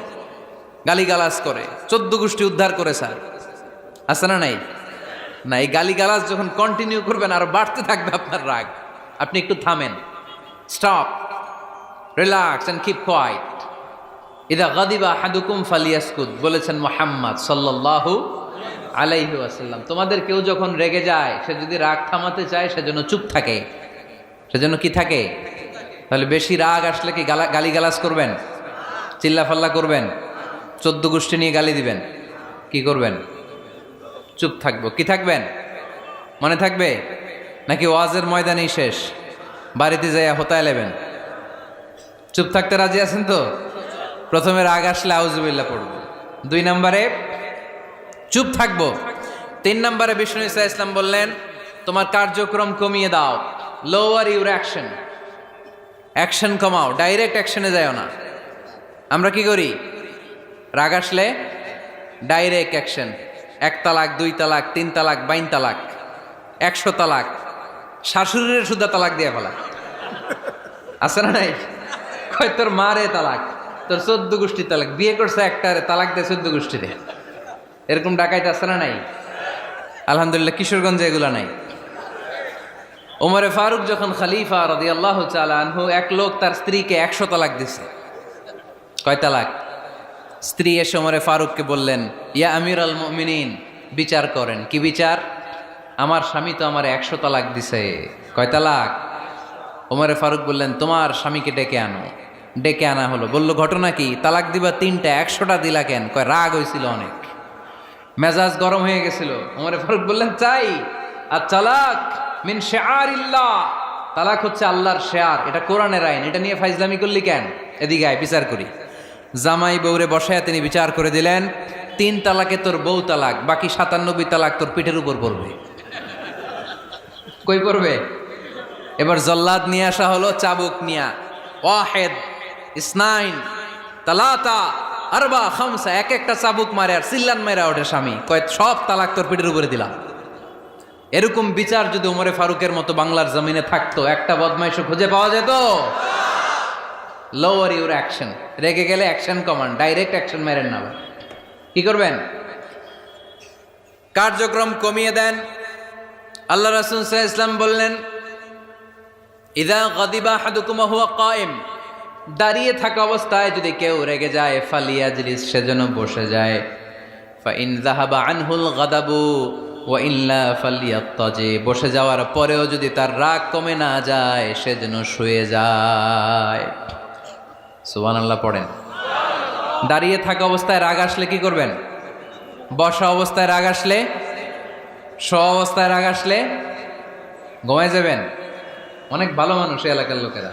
গালিগালাজ করে, 14 গোষ্ঠী উদ্ধার করে স্যার, আছে না নাই? না, এই গালিগালাজ যখন কন্টিনিউ করবেন আর বাড়তে থাকবে আপনার রাগ। আপনি একটু থামেন, stop, relax and keep quiet. ইদা গাদিবা আহাদুকুম ফালিয়াসকুত বলেছেন মুহাম্মদ সাল্লাল্লাহু আলাইহি ওয়াসাল্লাম। তোমাদের কেউ যখন রেগে যায়, সে যদি রাগ থামাতে চায় সেজন্য চুপ থাকে, সেজন্য কি থাকে? তাহলে বেশি রাগ আসলে কি গালিগালাজ করবেন, চিল্লাফাল্লা করবেন, 14 গোষ্ঠী নিয়ে গালি দিবেন? কি করবেন? চুপ থাকবো। কি থাকবেন? মনে থাকবে নাকি ওয়াজের ময়দানেই শেষ, বাড়িতে যাইয়া হোতায় নেবেন? চুপ থাকতে রাজি আছেন তো? প্রথমে রাগ আসলে আউযুবিল্লাহ পড়ব, 2 নম্বরে চুপ থাকবো, 3 নম্বরে বিষ্ণু ঈসা ইসলাম বললেন তোমার কার্যক্রম কমিয়ে দাও, লোয়ার ইউর অ্যাকশন, অ্যাকশন কমাও, ডাইরেক্ট অ্যাকশনে যাও না। আমরা কি করি? রাগ আসলে ডাইরেক্ট অ্যাকশন, 1 তালাক, 2 তালাক, 3 তালাক, 22 তালাক, 100 তালাক, শাশুড়ির সুদ্ধা তালাক দিয়ে ফেলা, আছে না নাই? কয় তোর মারে তালাক, তোর 14 গোষ্ঠী তালাক, বিয়ে করছে একটারে তালাক দিয়ে 14 গোষ্ঠীতে, এরকম ডাকাইতে আছে না নাই? আলহামদুলিল্লাহ কিশোরগঞ্জে এগুলা নাই। ওমরে ফারুক যখন খলিফা রাদিয়াল্লাহু তাআলা আনহু, এক লোক তার স্ত্রীকে 100 তালাক দিছে। কয় তালাক? স্ত্রী এসে ওমরে ফারুককে বললেন, ইয়া আমিরাল মুমিনিন, বিচার করেন। কি বিচার? আমার স্বামী তো আমার 100 তালাক দিছে। কয় তালাক? ওমরে ফারুক বললেন, তোমার স্বামীকে ডেকে আনো। ডেকে আনা হলো। বলল, ঘটনা কি? তালাক দিবা 3টা, 100টা দিলা কেন? কয় রাগ হয়েছিল অনেক, মেজাজ গরম হয়ে গেছিল। ওমরে ফারুক বললেন, চাই। আর তালাক মিন শিআরিল্লাহ, তালাক হচ্ছে আল্লাহর শেয়ার, এটা কোরআনের আইন, এটা নিয়ে ফাইজলামি করলি কেন? এদিকে আয়, বিচার করি। জামাই বউরে বসায় তিনি বিচার করে দিলেন, 3 তালাকে তোর বউ তালাক, বাকি 97 তালাক তোর পিঠের উপর পড়বে। কই পড়বে? এবার জল্লাদ নিয়ে আসা হলো, চাবুক নিয়া, ওয়াহেদ, ইসনাইন, তালাতা, আরবা, খামসা, এক একটা চাবুক মারে আর চিল্লান মেরা ওঠে স্বামী, কয় সব তালাক তোর পিঠের উপরে দিলাম। এরকম বিচার যদি ওমরে ফারুকের মতো বাংলার জমিনে থাকতো, একটা বদমাইশও খুঁজে পাওয়া যেত? লোয়ার ইউর অ্যাকশন, রেগে গেলে অ্যাকশন কমান, ডাইরেক্ট অ্যাকশন মেরেন না। কি করবেন? কার্যক্রম কমিয়ে দেন। আল্লাহ রাসূল সাল্লাল্লাহু আলাইহি ওয়াসাল্লাম বললেন, ইযা গাদিবা আহাদুকুম ওয়া হুয়া কায়েম, দাঁড়িয়ে থাকা অবস্থায় যদি কেউ রেগে যায়, ফালিয়াজলিস, সেজন্য বসে যায়। ফাইন যাহাবা আনহুল গাদাবু ওয়া ইল্লা ফালিয়াত্তাজি, বসে যাওয়ার পরেও যদি তার রাগ কমে না যায়, সেজন্য শুয়ে যায়। সুবহানাল্লাহ পড়েন। দাঁড়িয়ে থাকা অবস্থায় রাগ আসলে কি করবেন? বসা অবস্থায় রাগ আসলে, শোয়া অবস্থায় রাগ আসলে ঘুমায় যাবেন। অনেক ভালো মানুষ এই এলাকার লোকেরা।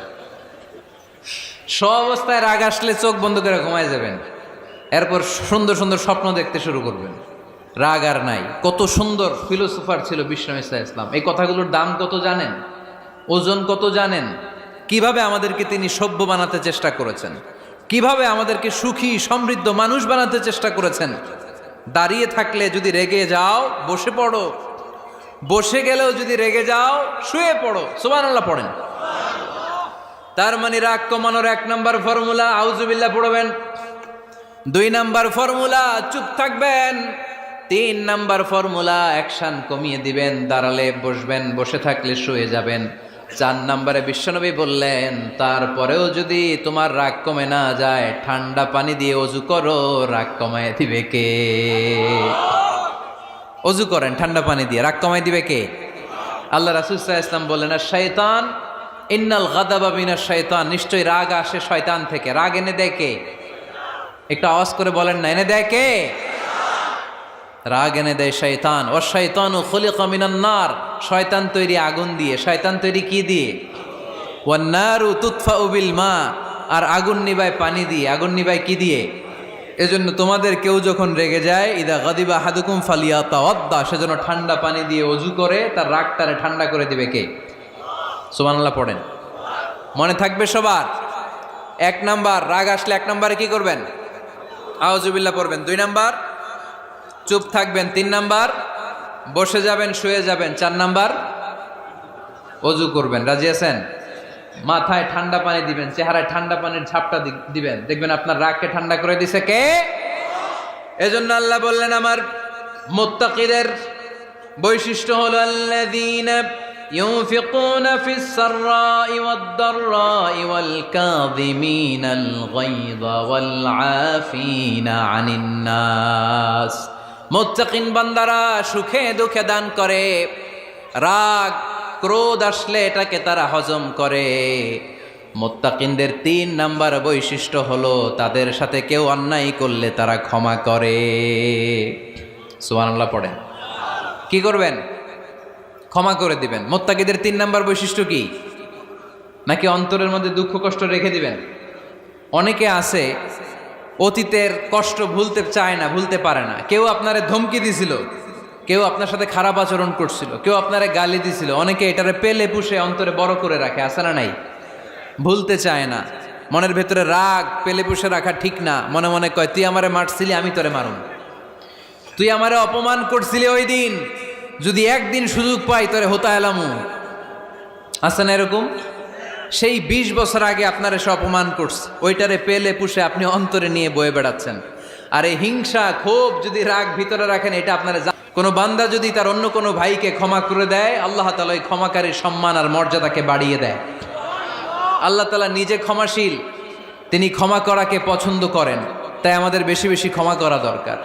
শোয়া অবস্থায় রাগ আসলে চোখ বন্ধ করে ঘুমায় যাবেন, এরপর সুন্দর সুন্দর স্বপ্ন দেখতে শুরু করবেন। রাগ আর নাই। কত সুন্দর ফিলোসোফার ছিল বিষ্ণু ঈসা ইসলাম। এই কথাগুলোর দাম কত জানেন? ওজন কত জানেন? কিভাবে আমাদেরকে তিনি সভ্য বানাতে চেষ্টা করেছেন, কিভাবে আমাদেরকে সুখী সমৃদ্ধ মানুষ বানাতে চেষ্টা করেছেন। দাঁড়িয়ে থাকলে যদি রেগে যাও, বসে পড়ো। বসে গেলেও যদি রেগে যাও, শুয়ে পড়ো। সুবহানাল্লাহ পড়েন। তার মানে রাগ কমানোর 1 নম্বর ফর্মুলা আউযুবিল্লাহ পড়বেন, 2 নম্বর ফর্মুলা চুপ থাকবেন, 3 নম্বর ফর্মুলা অ্যাকশন কমিয়ে দিবেন, দাঁড়ালে বসবেন, বসে থাকলে শুয়ে যাবেন। 4 নম্বরে বিশ্বনবী বললেন, তারপরেও যদি তোমার রাগ কমে না যায়, ঠান্ডা পানি দিয়ে ওযু করো, রাগ কমায় দিবে কে? ওযু করেন ঠান্ডা পানি দিয়ে, রাগ কমায় দিবে কে? আল্লাহ রাসূল সাল্লাল্লাহু আলাইহি ওয়াসাল্লাম বললেন, আর শয়তান, ইন্নাল গাদাবা মিনাশ শয়তান, নিশ্চয়ই রাগ আসে শয়তান থেকে। রাগ এনে দেয় কে? একটু আওয়াজ করে বলেন না, এনে দেয় কে? রাগ এনে দেয় শয়তান। ও শয়তানু খুলিকা মিনান নার, শয়তান তৈরি আগুন দিয়ে। শয়তান তৈরি কি দিয়ে? ওয়ান নারু তুতফাউ বিল মা, আর আগুন নিবায় পানি দিয়ে। আগুন নিবায় কি দিয়ে? এজন্য তোমাদের কেউ যখন রেগে যায়, ইদা গাদিবা আহাদুকুম ফালিয়াতাওয়াদ্দা, সেজন্য ঠান্ডা পানি দিয়ে ওযু করে তার রাগটারে ঠান্ডা করে দিবে কে? সুবহানাল্লাহ পড়েন। মনে থাকবে সবার? 1 নাম্বার, রাগ আসলে 1 নম্বরে কি করবেন? আউযুবিল্লাহ পড়বেন। 2 নাম্বার, চুপ থাকবেন। 3 নাম্বার, বসে যাবেন, শুয়ে যাবেন। 4 নাম্বার, ওযু করবেন। রাজি আছেন? মাথায় ঠান্ডা পানি দিবেন, চেহারায় ঠান্ডা পানির ঝাপটা দিবেন, দেখবেন আপনার রাগকে ঠান্ডা করে দিছে কে? এজন্য আল্লাহ বললেন আমার মুত্তাকিদের বৈশিষ্ট্য হলো আল্লাযীনা ইউনফিকুনা ফিস সাররাই ওয়াদ দাররাই ওয়াল কাযিমিনাল গায়যা ওয়াল আফিনা আনিন নাস। মুত্তাকিন বান্দারা সুখে দুঃখে দান করে, রাগ ক্রোধ আসলে এটাকে তারা হজম করে। মুত্তাকিনদের 3 নাম্বার বৈশিষ্ট্য হলো তাদের সাথে কেউ অন্যায় করলে তারা ক্ষমা করে। সুবহানাল্লাহ পড়েন। কি করবেন? ক্ষমা করে দিবেন। মুত্তাকিদের 3 নাম্বার বৈশিষ্ট্য কি? নাকি অন্তরের মধ্যে দুঃখ কষ্ট রেখে দিবেন? অনেকে আছে অতীতের কষ্ট ভুলতে চায় না, ভুলতে পারে না। কেউ আপনারে ধমকি দিছিল, কেউ আপনার সাথে খারাপ আচরণ করছিল, কেউ আপনারে গালি দিছিল, অনেকে এটারে পেলে পুষে অন্তরে বড় করে রাখে, আছে না নাই? ভুলতে চায় না। মনের ভেতরে রাগ পেলে পুষে রাখা ঠিক না। মনে মনে কয় তুই আমারে মারছিলি, আমি তোরে মারুম। তুই আমারে অপমান করছিলি ওই দিন, যদি একদিন সুযোগ পাই তোরে হতা এলামু। আছে না এরকম? সেই 20 বছর আগে আপনার এসে অপমান করছে, ওইটারে পেলে পুষে আপনি অন্তরে নিয়ে বয়ে বেড়াচ্ছেন। আর এই হিংসা ক্ষোভ যদি রাগ ভিতরে রাখেন, এটা আপনার কোনো বান্দা যদি তার অন্য কোনো ভাইকে ক্ষমা করে দেয়, আল্লাহ তাআলা ওই ক্ষমাকারীর সম্মান আর মর্যাদাকে বাড়িয়ে দেয়। আল্লাহ তাআলা নিজে ক্ষমাশীল, তিনি ক্ষমা করাকে পছন্দ করেন। তাই আমাদের বেশি বেশি ক্ষমা করা দরকার।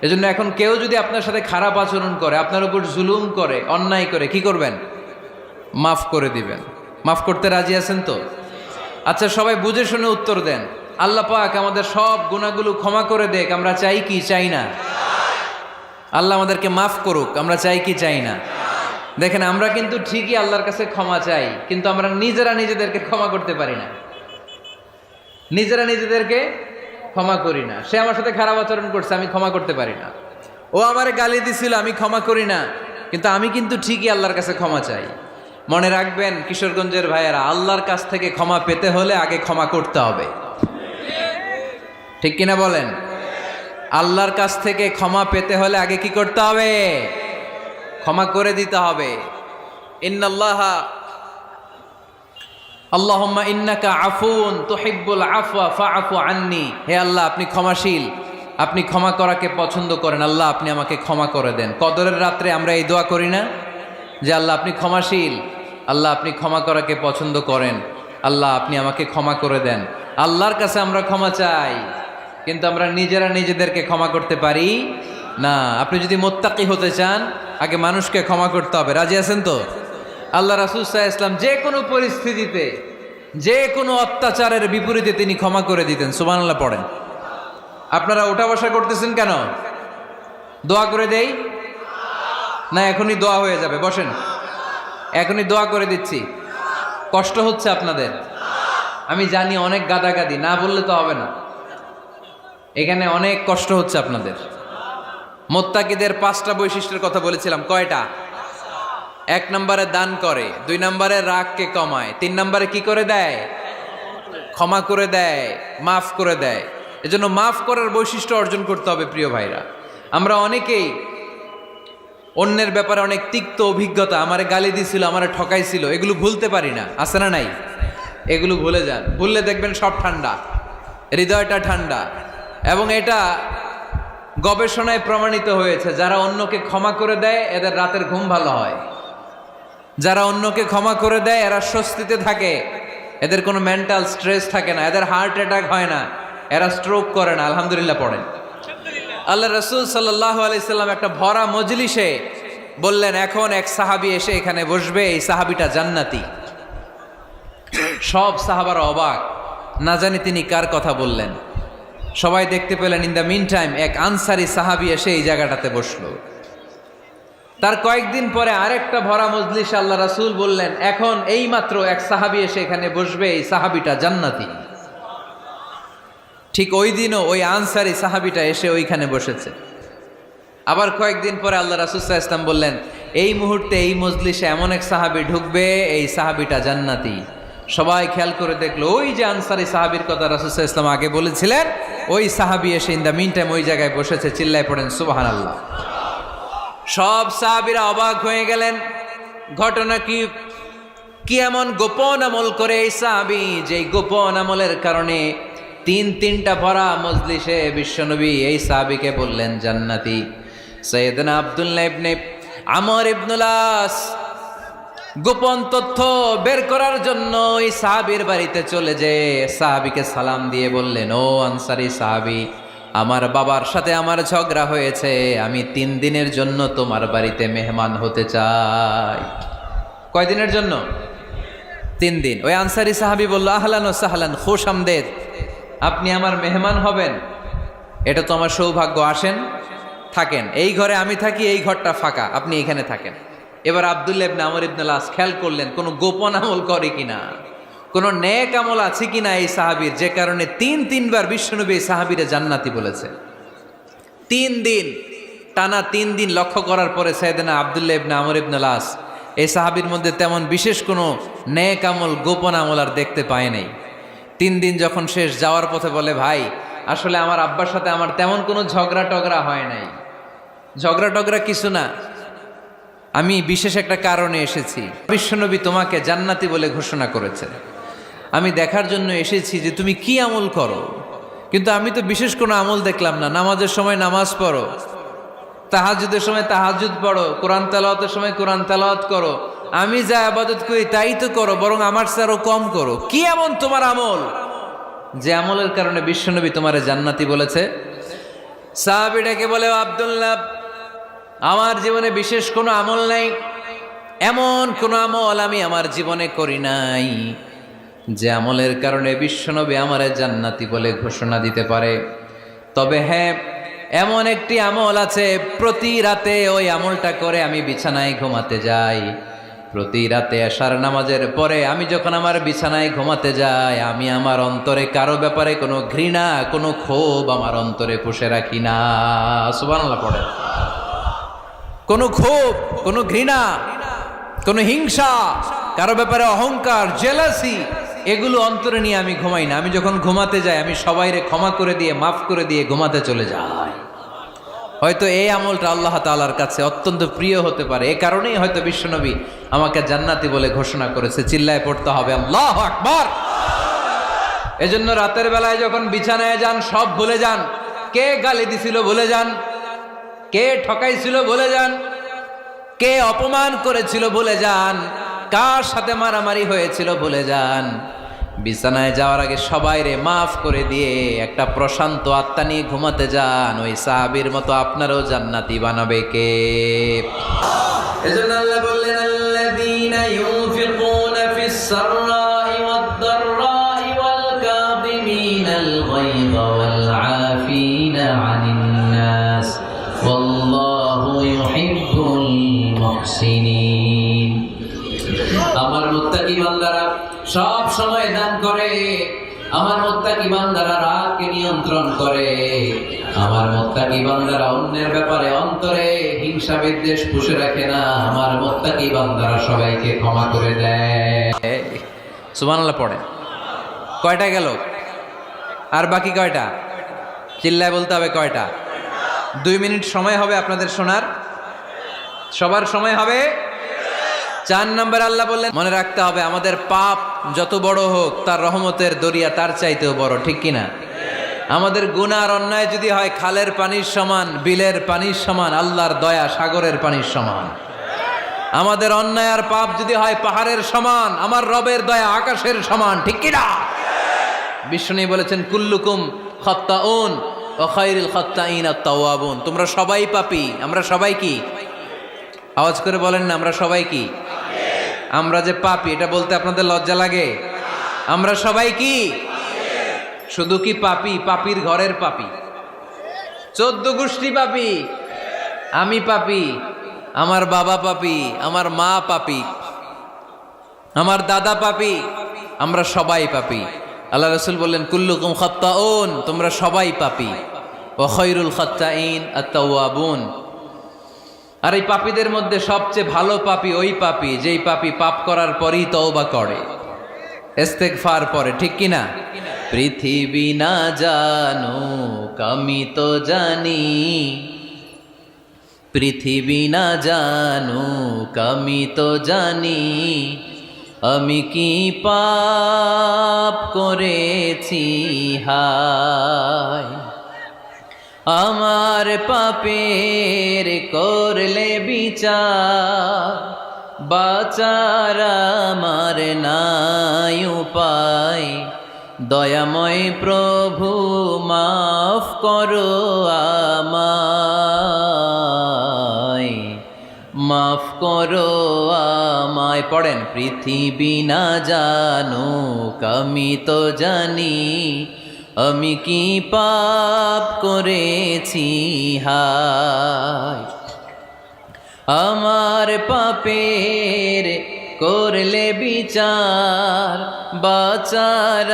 এজন্য এখন কেউ যদি আপনার সাথে খারাপ আচরণ করে, আপনার উপর জুলুম করে, অন্যায় করে, কি করবেন? মাফ করে দিবেন। মাফ করতে রাজি আছেন তো? আচ্ছা, সবাই বুঝে শুনে উত্তর দেন। আল্লাহ পাক আমাদের সব গুনাহগুলো ক্ষমা করে দেখ, আমরা চাই কি চাই না? আল্লাহ আমাদেরকে মাফ করুক, আমরা চাই কি চাই না? দেখেন, আমরা কিন্তু ঠিকই আল্লাহর কাছে ক্ষমা চাই, কিন্তু আমরা নিজেরা নিজেদেরকে ক্ষমা করতে পারি না। নিজেরা নিজেদেরকে ক্ষমা করি না। সে আমার সাথে খারাপ আচরণ করছে, আমি ক্ষমা করতে পারি না। ও আমারে গালি দিছিল, আমি ক্ষমা করি না, কিন্তু আমি কিন্তু ঠিকই আল্লাহর কাছে ক্ষমা চাই। মনে রাখবেন কিশোরগঞ্জের ভাইয়েরা, আল্লাহর কাছ থেকে ক্ষমা পেতে হলে আগে ক্ষমা করতে হবে। ঠিক কিনা বলেন? আল্লাহর কাছ থেকে ক্ষমা পেতে হলে আগে কি করতে হবে? ক্ষমা করে দিতে হবে। ইন্নাল্লাহা আল্লাহুম্মা ইন্নাকা আফুন তুহিব্বুল আফওয়া ফাআফু আন্নি। হে আল্লাহ, আপনি ক্ষমাশীল, আপনি ক্ষমা করাকে পছন্দ করেন। আল্লাহ, আপনি আমাকে ক্ষমা করে দেন। কদরের রাত্রে আমরা এই দোয়া করি না যে আল্লাহ আপনি ক্ষমাশীল, আল্লাহ আপনি ক্ষমা করাকে পছন্দ করেন, আল্লাহ আপনি আমাকে ক্ষমা করে দেন। আল্লাহর কাছে আমরা ক্ষমা চাই, কিন্তু আমরা নিজেরা নিজেদেরকে ক্ষমা করতে পারি না। আপনি যদি মুত্তাকি হতে চান, আগে মানুষকে ক্ষমা করতে হবে। রাজি আছেন তো? আল্লাহ রাসূল সাল্লাল্লাহু আলাইহি ওয়াসাল্লাম যে কোনো পরিস্থিতিতে, যে কোনো অত্যাচারের বিপরীতে তিনি ক্ষমা করে দিতেন। সুবহানাল্লাহ পড়েন। আপনারা ওঠা বসা করতেছেন কেন? দোয়া করে দেই না? এখনই দোয়া হয়ে যাবে, বসেন। এখনই দোয়া করে দিচ্ছি। কষ্ট হচ্ছে আপনাদের, আমি জানি, অনেক গাদাগাদি, না বললে তো হবে না। এখানে অনেক কষ্ট হচ্ছে আপনাদের। মুত্তাকিদের 5টা বৈশিষ্ট্যের কথা বলেছিলাম, কয়টা? 1 নম্বরে দান করে, 2 নম্বরে রাগকে কমায়, 3 নম্বরে কি করে দেয়? ক্ষমা করে দেয়, মাফ করে দেয়। এজন্য মাফ করার বৈশিষ্ট্য অর্জন করতে হবে। প্রিয় ভাইরা, আমরা অনেকেই অন্যের ব্যাপারে অনেক তিক্ত অভিজ্ঞতা, আমারে গালি দিছিল, আমারে ঠকাইছিল, এগুলো ভুলতে পারি না। আছে না নাই? এগুলো ভুলে যান। ভুললে দেখবেন সব ঠান্ডা, হৃদয়টা ঠান্ডা। এবং এটা গবেষণায় প্রমাণিত হয়েছে, যারা অন্যকে ক্ষমা করে দেয় এদের রাতের ঘুম ভালো হয়। যারা অন্যকে ক্ষমা করে দেয় এরা স্বস্তিতে থাকে, এদের কোনো মেন্টাল স্ট্রেস থাকে না, এদের হার্ট অ্যাটাক হয় না, এরা স্ট্রোক করে না। আলহামদুলিল্লাহ পড়েন। আল্লাহ রাসূল সাল্লাল্লাহু আলাইহি সাল্লাম একটা ভরা মজলিসে বললেন, এখন এক সাহাবী এসে এখানে বসবে, এই সাহাবীটা জান্নাতি। সব সাহাবারা অবাক, না জানি তিনি কার কথা বললেন। সবাই দেখতে পেলেন, ইন দ্য মিন টাইম এক আনসারি সাহাবী এসে এই জায়গাটাতে বসলো। তার কয়েকদিন পরে আরেকটা ভরা মজলিসে আল্লাহ রাসূল বললেন, এখন এই মাত্র এক সাহাবী এসে এখানে বসবে, এই সাহাবীটা জান্নাতি। ঠিক ওই দিনও ওই আনসারি সাহাবীটা এসে ওইখানে বসেছে। আবার কয়েকদিন পরে আল্লাহ রাসূল সাল্লাল্লাহু আলাইহি ওয়াসাল্লাম বললেন, এই মুহূর্তে এই মজলিসে এমন এক সাহাবী ঢুকবে, এই সাহাবীটা জান্নাতি। সবাই খেয়াল করে দেখলো ওই যে আনসারী সাহাবীর কথা রাসূল সাল্লাল্লাহু আলাইহি ওয়াসাল্লাম আগে বলেছিলেন, ওই সাহাবী এসে ইন দ্য মিন টাইম ওই জায়গায় বসেছে। চিল্লায় পড়েন সুবহানাল্লাহ। সব সাহাবীরা অবাক হয়ে গেলেন। ঘটনা কি? কি এমন গোপন আমল করে এই সাহাবী, যে গোপন আমলের কারণে তিনটা ভরা মজলিসে বিশ্বনবী এই সাহাবীকে বললেন জান্নাতি। সাইয়েদনা আব্দুল্লাহ ইবনে আমর ইবনুল আস গোপন তথ্য বের করার জন্য ওই সাহাবীর বাড়িতে চলে যেয়ে সাহাবীকে সালাম দিয়ে বললেন, ও আনসারী সাহাবী, আমার বাবার সাথে আমার ঝগড়া হয়েছে, আমি 3 দিনের জন্য তোমার বাড়িতে মেহমান হতে চাই। কয়দিনের জন্য? 3 দিন। ওই আনসারী সাহাবী বলল, আহলান ও সাহলান, খুশ আমদেদ, আপনি আমার মেহমান হবেন, এটা তো আমার সৌভাগ্য। আসেন, থাকেন, এই ঘরে আমি থাকি, এই ঘরটা ফাঁকা, আপনি এখানে থাকেন। এবার আব্দুল্লাহ ইবনে আমর ইবনুল আস খেয়াল করলেন কোনো গোপন আমল করে কিনা, কোনো নেক আমল আছে কিনা এই সাহাবীর, যে কারণে 3বার বিশ্বনবী এই সাহাবীরে জান্নাতি বলেছে। 3 দিন টানা 3 দিন লক্ষ্য করার পরে সাইয়েদনা আব্দুল্লাহ ইবনে আমর ইবনুল আস এই সাহাবীর মধ্যে তেমন বিশেষ কোনো নেক আমল, গোপন আমল আর দেখতে পায় নাই। 3 দিন যখন শেষ, যাওয়ার পথে বলে, ভাই আসলে আমার আব্বার সাথে আমার তেমন কোনো ঝগড়া টগড়া হয় নাই, ঝগড়া টগড়া কিছু না, আমি বিশেষ একটা কারণে এসেছি। বিশ্বনবী তোমাকে জান্নাতি বলে ঘোষণা করেছে, আমি দেখার জন্য এসেছি যে তুমি কি আমল করো, কিন্তু আমি তো বিশেষ কোনো আমল দেখলাম না। নামাজের সময় নামাজ পড়ো, তাহাজ্জুদের সময় তাহাজ্জুদ পড়ো, কোরআন তেলাওয়াতের সময় কোরআন তেলাওয়াত করো, আমি যা ইবাদত করি তাই তো করো, বরং আমার চেয়ে কম করো। কি এমন তোমার আমল যে আমলের কারণে বিশ্বনবী তোমারে জান্নাতি বলেছে? সাহাবীটাকে বলে, আব্দুল্লাহ, আমার জীবনে বিশেষ কোনো আমল নাই, এমন কোনো আমল আমি আমার জীবনে করি নাই যে আমলের কারণে বিশ্বনবী আমারে জান্নাতি বলে ঘোষণা দিতে পারে। তবে হ্যাঁ, এমন একটি আমল আছে, প্রতি রাতে ওই আমলটা করে আমি বিছানায় ঘুমাতে যাই। প্রতি রাতে এশার নামাজের পরে আমি যখন আমার বিছানায় ঘুমাতে যাই, আমি আমার অন্তরে কারো ব্যাপারে কোনো ঘৃণা, কোনো ক্ষোভ আমার অন্তরে পুষে রাখি না। সুবহানাল্লাহ পড়ে। কোনো ক্ষোভ, কোনো ঘৃণা, কোনো হিংসা, কারো ব্যাপারে অহংকার, জেলাসি, এগুলো অন্তরে নিয়ে আমি ঘুমাই না। আমি যখন ঘুমাতে যাই, আমি সবাইরে ক্ষমা করে দিয়ে, মাফ করে দিয়ে ঘুমাতে চলে যাই। হয়তো এই আমলটা আল্লাহ তাআলার কাছে অত্যন্ত প্রিয় হতে পারে, এ কারণেই হয়তো বিশ্বনবী আমাকে জান্নাতি বলে ঘোষণা করেছে। চিল্লায় পড়তে হবে আল্লাহু আকবার। এজন্য রাতের বেলায় যখন বিছানায় যান, সব ভুলে যান। কে গালি দিছিল ভুলে যান, কে ঠকাইছিল ভুলে যান, কে অপমান করেছিল ভুলে যান, কার সাথে মারামারি হয়েছিল ভুলে যান। বিছানায় যাওয়ার আগে সবাইরে মাফ করে দিয়ে একটা প্রশান্ত আত্মা নিয়ে ঘুমাতে যান। ওই সাহাবীর মতো আপনারও জান্নাতি বানাবে কে? এজন্য আল্লাহ বললেন, আল্লাযীনা ইউনফিকুনা ফিস সাররাই ওয়াদ দাররাই ওয়াল কাযিমিনাল গায়যা ওয়াল আফিনা আনিন নাস ওয়াল্লাহু ইউহিব্বুল মুহসিনিন। আমার মুত্তাকি বান্দারা সব সময় দান করে, আমার মুত্তাকি বান্দারা রাগকে নিয়ন্ত্রণ করে, আমার মুত্তাকি বান্দারা অন্যের ব্যাপারে অন্তরে হিংসা বিদ্বেষ পুষে রাখে না, আমার মুত্তাকি বান্দারা সবাইকে ক্ষমা করে দেয়। সুবহানাল্লাহ পড়ে। কয়টা গেল? আর বাকি কয়টা? চিল্লায় বলতে হবে কয়টা? 2 মিনিট সময় হবে আপনাদের শোনার, সবার সময় হবে। 4 নম্বর আল্লাহ বললেন, মনে রাখতে হবে আমাদের পাপ যত বড় হোক, তার রহমতের দরিয়া তার চাইতেও বড়, ঠিক কিনা? আমাদের গুনাহ আর অন্যায় যদি হয় খালের পানির সমান, বিলের পানির সমান, আল্লাহর দয়া সাগরের পানির সমান। আমাদের অন্যায় আর পাপ যদি হয় পাহাড়ের সমান, আমার রবের দয়া আকাশের সমান, ঠিক কিনা? বিষ্ণু বলেছেন, কুল্লুকুম খাত্তাউন ওয়া খায়রুল খাত্তাইন আত-তাওয়াবুন। তোমরা সবাই পাপী। আমরা সবাই কি? আওয়াজ করে বলেন না, আমরা সবাই কি? আমরা যে পাপী, এটা বলতে আপনাদের লজ্জা লাগে? আমরা সবাই কি? শুধু কি পাপী? পাপীর ঘরের পাপী, 14 গোষ্ঠী পাপী। আমি পাপী, আমার বাবা পাপী, আমার মা পাপী, আমার দাদা পাপী, আমরা সবাই পাপী। আল্লাহ রাসূল বললেন, কুল্লুকুম খাত্তাউন, তোমরা সবাই পাপী, ওয়া খায়রুল খাত্তাইন আত-তাওয়াবুন। আর এই পাপীদের মধ্যে সবচেয়ে ভালো পাপী ওই পাপী যেই পাপী পাপ করার পরই তওবা করে। ইস্তেগফার পরে, ঠিক কিনা? পৃথিবী না জানুক আমি তো জানি, পৃথিবী না জানুক আমি তো জানি, আমি কি পাপ করেছি হায়। আমার পাপের করলে বিচার, বাঁচার আমার নাই উপায়। দয়াময় প্রভু মাফ করো আমায়, মাফ করো আমায়। পড়েন, পৃথিবী না জানুক আমি তো জানি, আমি কি পাপ করেছি হায়। আমার পাপের করলে বিচার, বাঁচার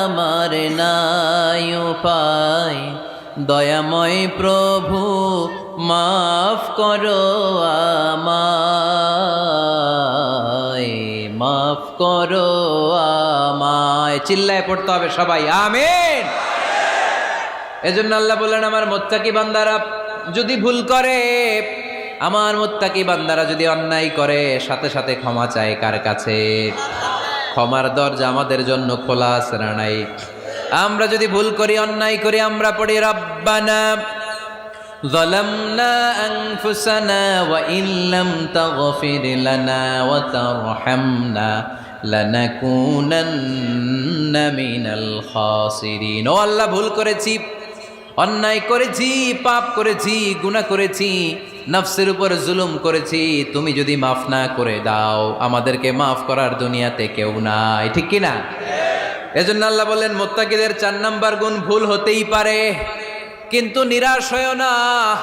আমার নাই উপায়। দয়াময় প্রভু মাফ করো আমায়, মাফ করো আমায়। চিল্লায় পড়তে হবে সবাই, আমিন। এজন্য আল্লাহ বললেন, আমার মুত্তাকি বান্দারা যদি ভুল করে, আমার মুত্তাকি বান্দারা যদি অন্যায় করে, সাথে সাথে ক্ষমা চায় কার কাছে? ক্ষমার দরজা আমাদের জন্য খোলা আছে না নাই? আমরা যদি ভুল করি, অন্যায় করি, আমরা পড়ি রব্বানা যালামনা আনফুসানা ওয়া ইল্লাম তাগফির লানা ওয়া তারহামনা লানাকুনান্না মিনাল খাসিরিন। ও আল্লাহ, ভুল করেছি, অন্যায় করেছি, পাপ করেছি, গুনাহ করেছি, নফসের উপর জুলুম করেছি। তুমি যদি মাফ না করে দাও, আমাদেরকে মাফ করার দুনিয়াতে কেউ নাই, ঠিক কিনা? এজন্য আল্লাহ বললেন, মুত্তাকিদের 4 নাম্বার গুণ, ভুল হতেই পারে কিন্তু নিরাশ হইও না,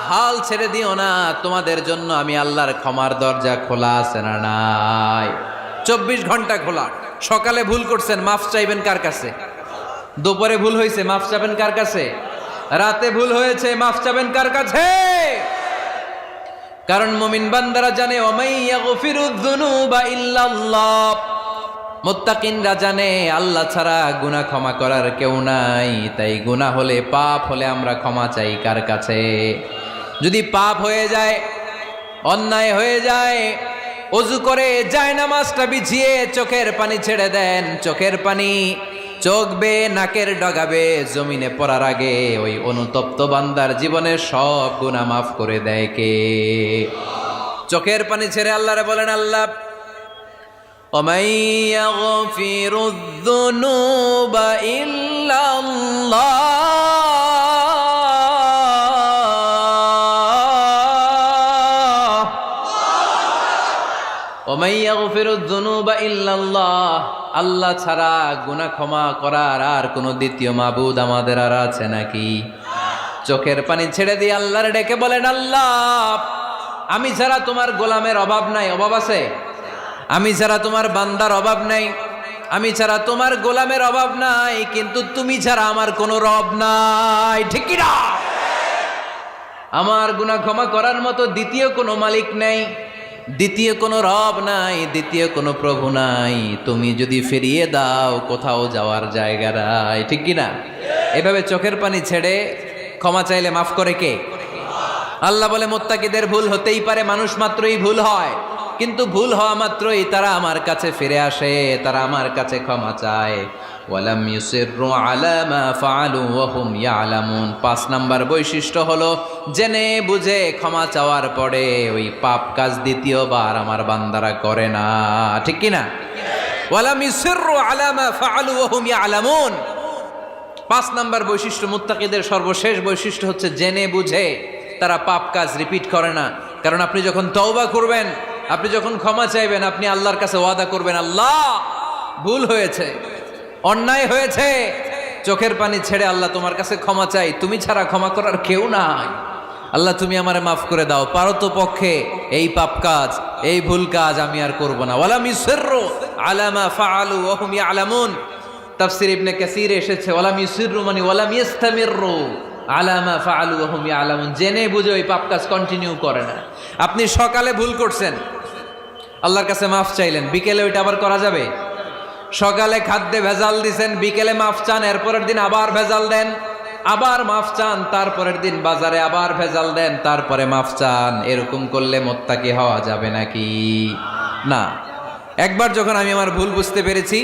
হাল ছেড়ে দিও না। তোমাদের জন্য আমি আল্লাহর ক্ষমার দরজা খোলা আছে না নাই? 24 ঘন্টা খোলা। সকালে ভুল করছেন, মাফ চাইবেন কার কাছে? দুপুরে ভুল হয়েছে, মাফ চাইবেন কার কাছে? রাতে ভুল হয়েছে, মাফ চাইবেন কার কাছে? কারণ মুমিন বান্দারা জানে, ওয়ামাই ইয়াগফিরুয যুনুবা ইল্লাল্লাহ। মুত্তাকিনরা জানে, আল্লাহ ছাড়া গুনাহ ক্ষমা করার কেউ নাই। তাই গুনাহ হলে, পাপ হলে আমরা ক্ষমা চাই কার কাছে? যদি পাপ হয়ে যায়, অন্যায় হয়ে যায়, ওযু করে জায়নামাজটা বিছিয়ে চোখের পানি ছেড়ে দেন। চোখের পানি চোখ বেয়ে নাকের ডগাবে জমিনে পড়ার আগে ওই অনুতপ্ত বান্দার জীবনের সব গুনাহ মাফ করে দেয় কে? চোখের পানি ছেড়ে আল্লাহরে বলেন, আল্লাহ وَمَن يَغْفِرُ الذُّنُوبَ إِلَّا اللَّهُ وَمَن يَغْفِرُ الذُّنُوبَ إِلَّا اللَّهُ। আল্লাহ ছাড়া গুনাহ ক্ষমা করার আর কোনো দ্বিতীয় মাবুদ আমাদের আর আছে নাকি? চোখের পানি ছেড়ে দিয়ে আল্লাহরে ডেকে বলেন, আল্লাহ আমি ছাড়া তোমার গোলামের অভাব নাই। অভাব আছে? আমি ছাড়া তোমার বান্দার অভাব নাই, আমি ছাড়া তোমার গোলামের অভাব নাই, কিন্তু তুমি ছাড়া আমার কোনো রব নাই, ঠিক কি না? আমার গুনাহ ক্ষমা করার মতো দ্বিতীয় কোনো মালিক নাই, দ্বিতীয় কোনো রব নাই, দ্বিতীয় কোনো প্রভু নাই। তুমি যদি ফিরিয়ে দাও, কোথাও যাওয়ার জায়গা নাই, ঠিক কি না? এভাবে চোখের পানি ছেড়ে ক্ষমা চাইলে মাফ করে কে? আল্লাহ বলে, মুত্তাকিদের ভুল হতেই পারে, মানুষ মাত্রই ভুল হয়, কিন্তু ভুল হওয়া মাত্রই তারা আমার কাছে ফিরে আসে, তারা আমার কাছে ক্ষমা চায়। ওয়ালাম ইউসিররু আলা মা ফাআলু ওয়া হুম ইয়ালামুন। 5 নাম্বার বৈশিষ্ট্য হলো, জেনে বুঝে ক্ষমা চাওয়ার পরে ওই পাপ কাজ দ্বিতীয়বার আমার বান্দারা করে না, ঠিক কি না? ওয়ালাম ইউসিররু আলা মা ফাআলু ওয়া হুম ইয়ালামুন। 5 নাম্বার বৈশিষ্ট্য, মুত্তাকিদের সর্বশেষ বৈশিষ্ট্য হচ্ছে জেনে বুঝে তারা পাপ কাজ রিপিট করে না। কারণ আপনি যখন তওবা করবেন, আপনি যখন ক্ষমা চাইবেন, আপনি আল্লাহর কাছে ওয়াদা করবেন, আল্লাহ ভুল হয়েছে, অন্যায় হয়েছে, চোখের পানি ছেড়ে আল্লাহ তোমার কাছে ক্ষমা চাই, তুমি ছাড়া ক্ষমা করার কেউ নাই। আল্লাহ তুমি আমারে মাফ করে দাও, পারো তো পক্ষে এই পাপ কাজ, এই ভুল কাজ আমি আর করব না। ওয়ালাম ইউসিররু আলা মা ফাআলু ওয়া হুম ইয়ালামুন। তাফসীর ইবনে কাসীরে এসেছে, ওয়ালাম ইউসিররু মানে ওয়ালাম ইস্তামিররু আলা মা ফাআলু ওয়া হুম ইয়ালামুন। জেনে বুঝে ওই পাপ কাজ কন্টিনিউ করে না। আপনি সকালে ভুল করছেন, আল্লাহর কাছে মাফ চাইলেন, বিকেলে ওইটা আবার করা যাবে? সকালে খাদ্যে ভেজাল দিছেন, বিকেলে মাফ চান, এরপরের দিন আবার ভেজাল দেন, আবার মাফ চান, তারপরের দিন বাজারে আবার ভেজাল দেন, তারপরে মাফ চান। এরকম করলে মোত্তাকি হওয়া যাবে নাকি? না। একবার যখন আমি আমার ভুল বুঝতে পেরেছি,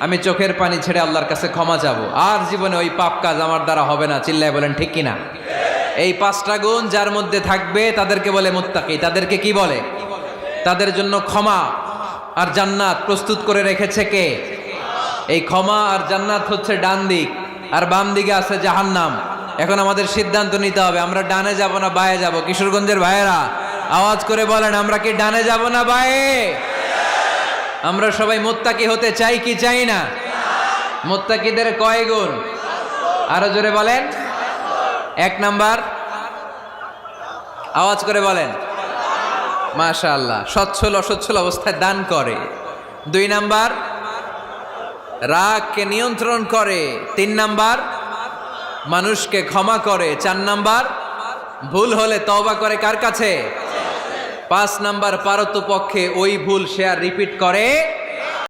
আমি চোখের পানি ছেড়ে আল্লাহর কাছে ক্ষমা চাবো। আর জীবনে ওই পাপ কাজ আমার দ্বারা হবে না। চিল্লায় বলেন ঠিক কিনা? এই 5টা গুণ যার মধ্যে থাকবে তাদেরকে বলে মুত্তাকি। তাদেরকে কি বলে? তাদের জন্য ক্ষমা আর জান্নাত প্রস্তুত করে রেখেছে কে? এই ক্ষমা আর জান্নাত হচ্ছে ডান দিক, আর বাম দিকে আছে জাহান্নাম। এখন আমাদের সিদ্ধান্ত নিতে হবে, আমরা ডানে যাব না বায়ে যাব। কিশোরগঞ্জের ভাইয়েরা আওয়াজ করে বলেন, আমরা কি ডানে যাব না বায়ে? আমরা সবাই মুত্তাকি হতে চাই কি চাই না? মুত্তাকিদের কয় গুণ? আরো জোরে বলেন। 1 নাম্বার, আওয়াজ করে বলেন। মাশাআল্লাহ, সচ্ছল অসচ্ছল অবস্থায় দান করে। 2 নাম্বার, রাগকে নিয়ন্ত্রণ করে। 3 নাম্বার, মানুষকে ক্ষমা করে। 4 নাম্বার, ভুল হলে তওবা করে কার কাছে? 5 নাম্বার, পারতপক্ষে ওই ভুল সে আর রিপিট করে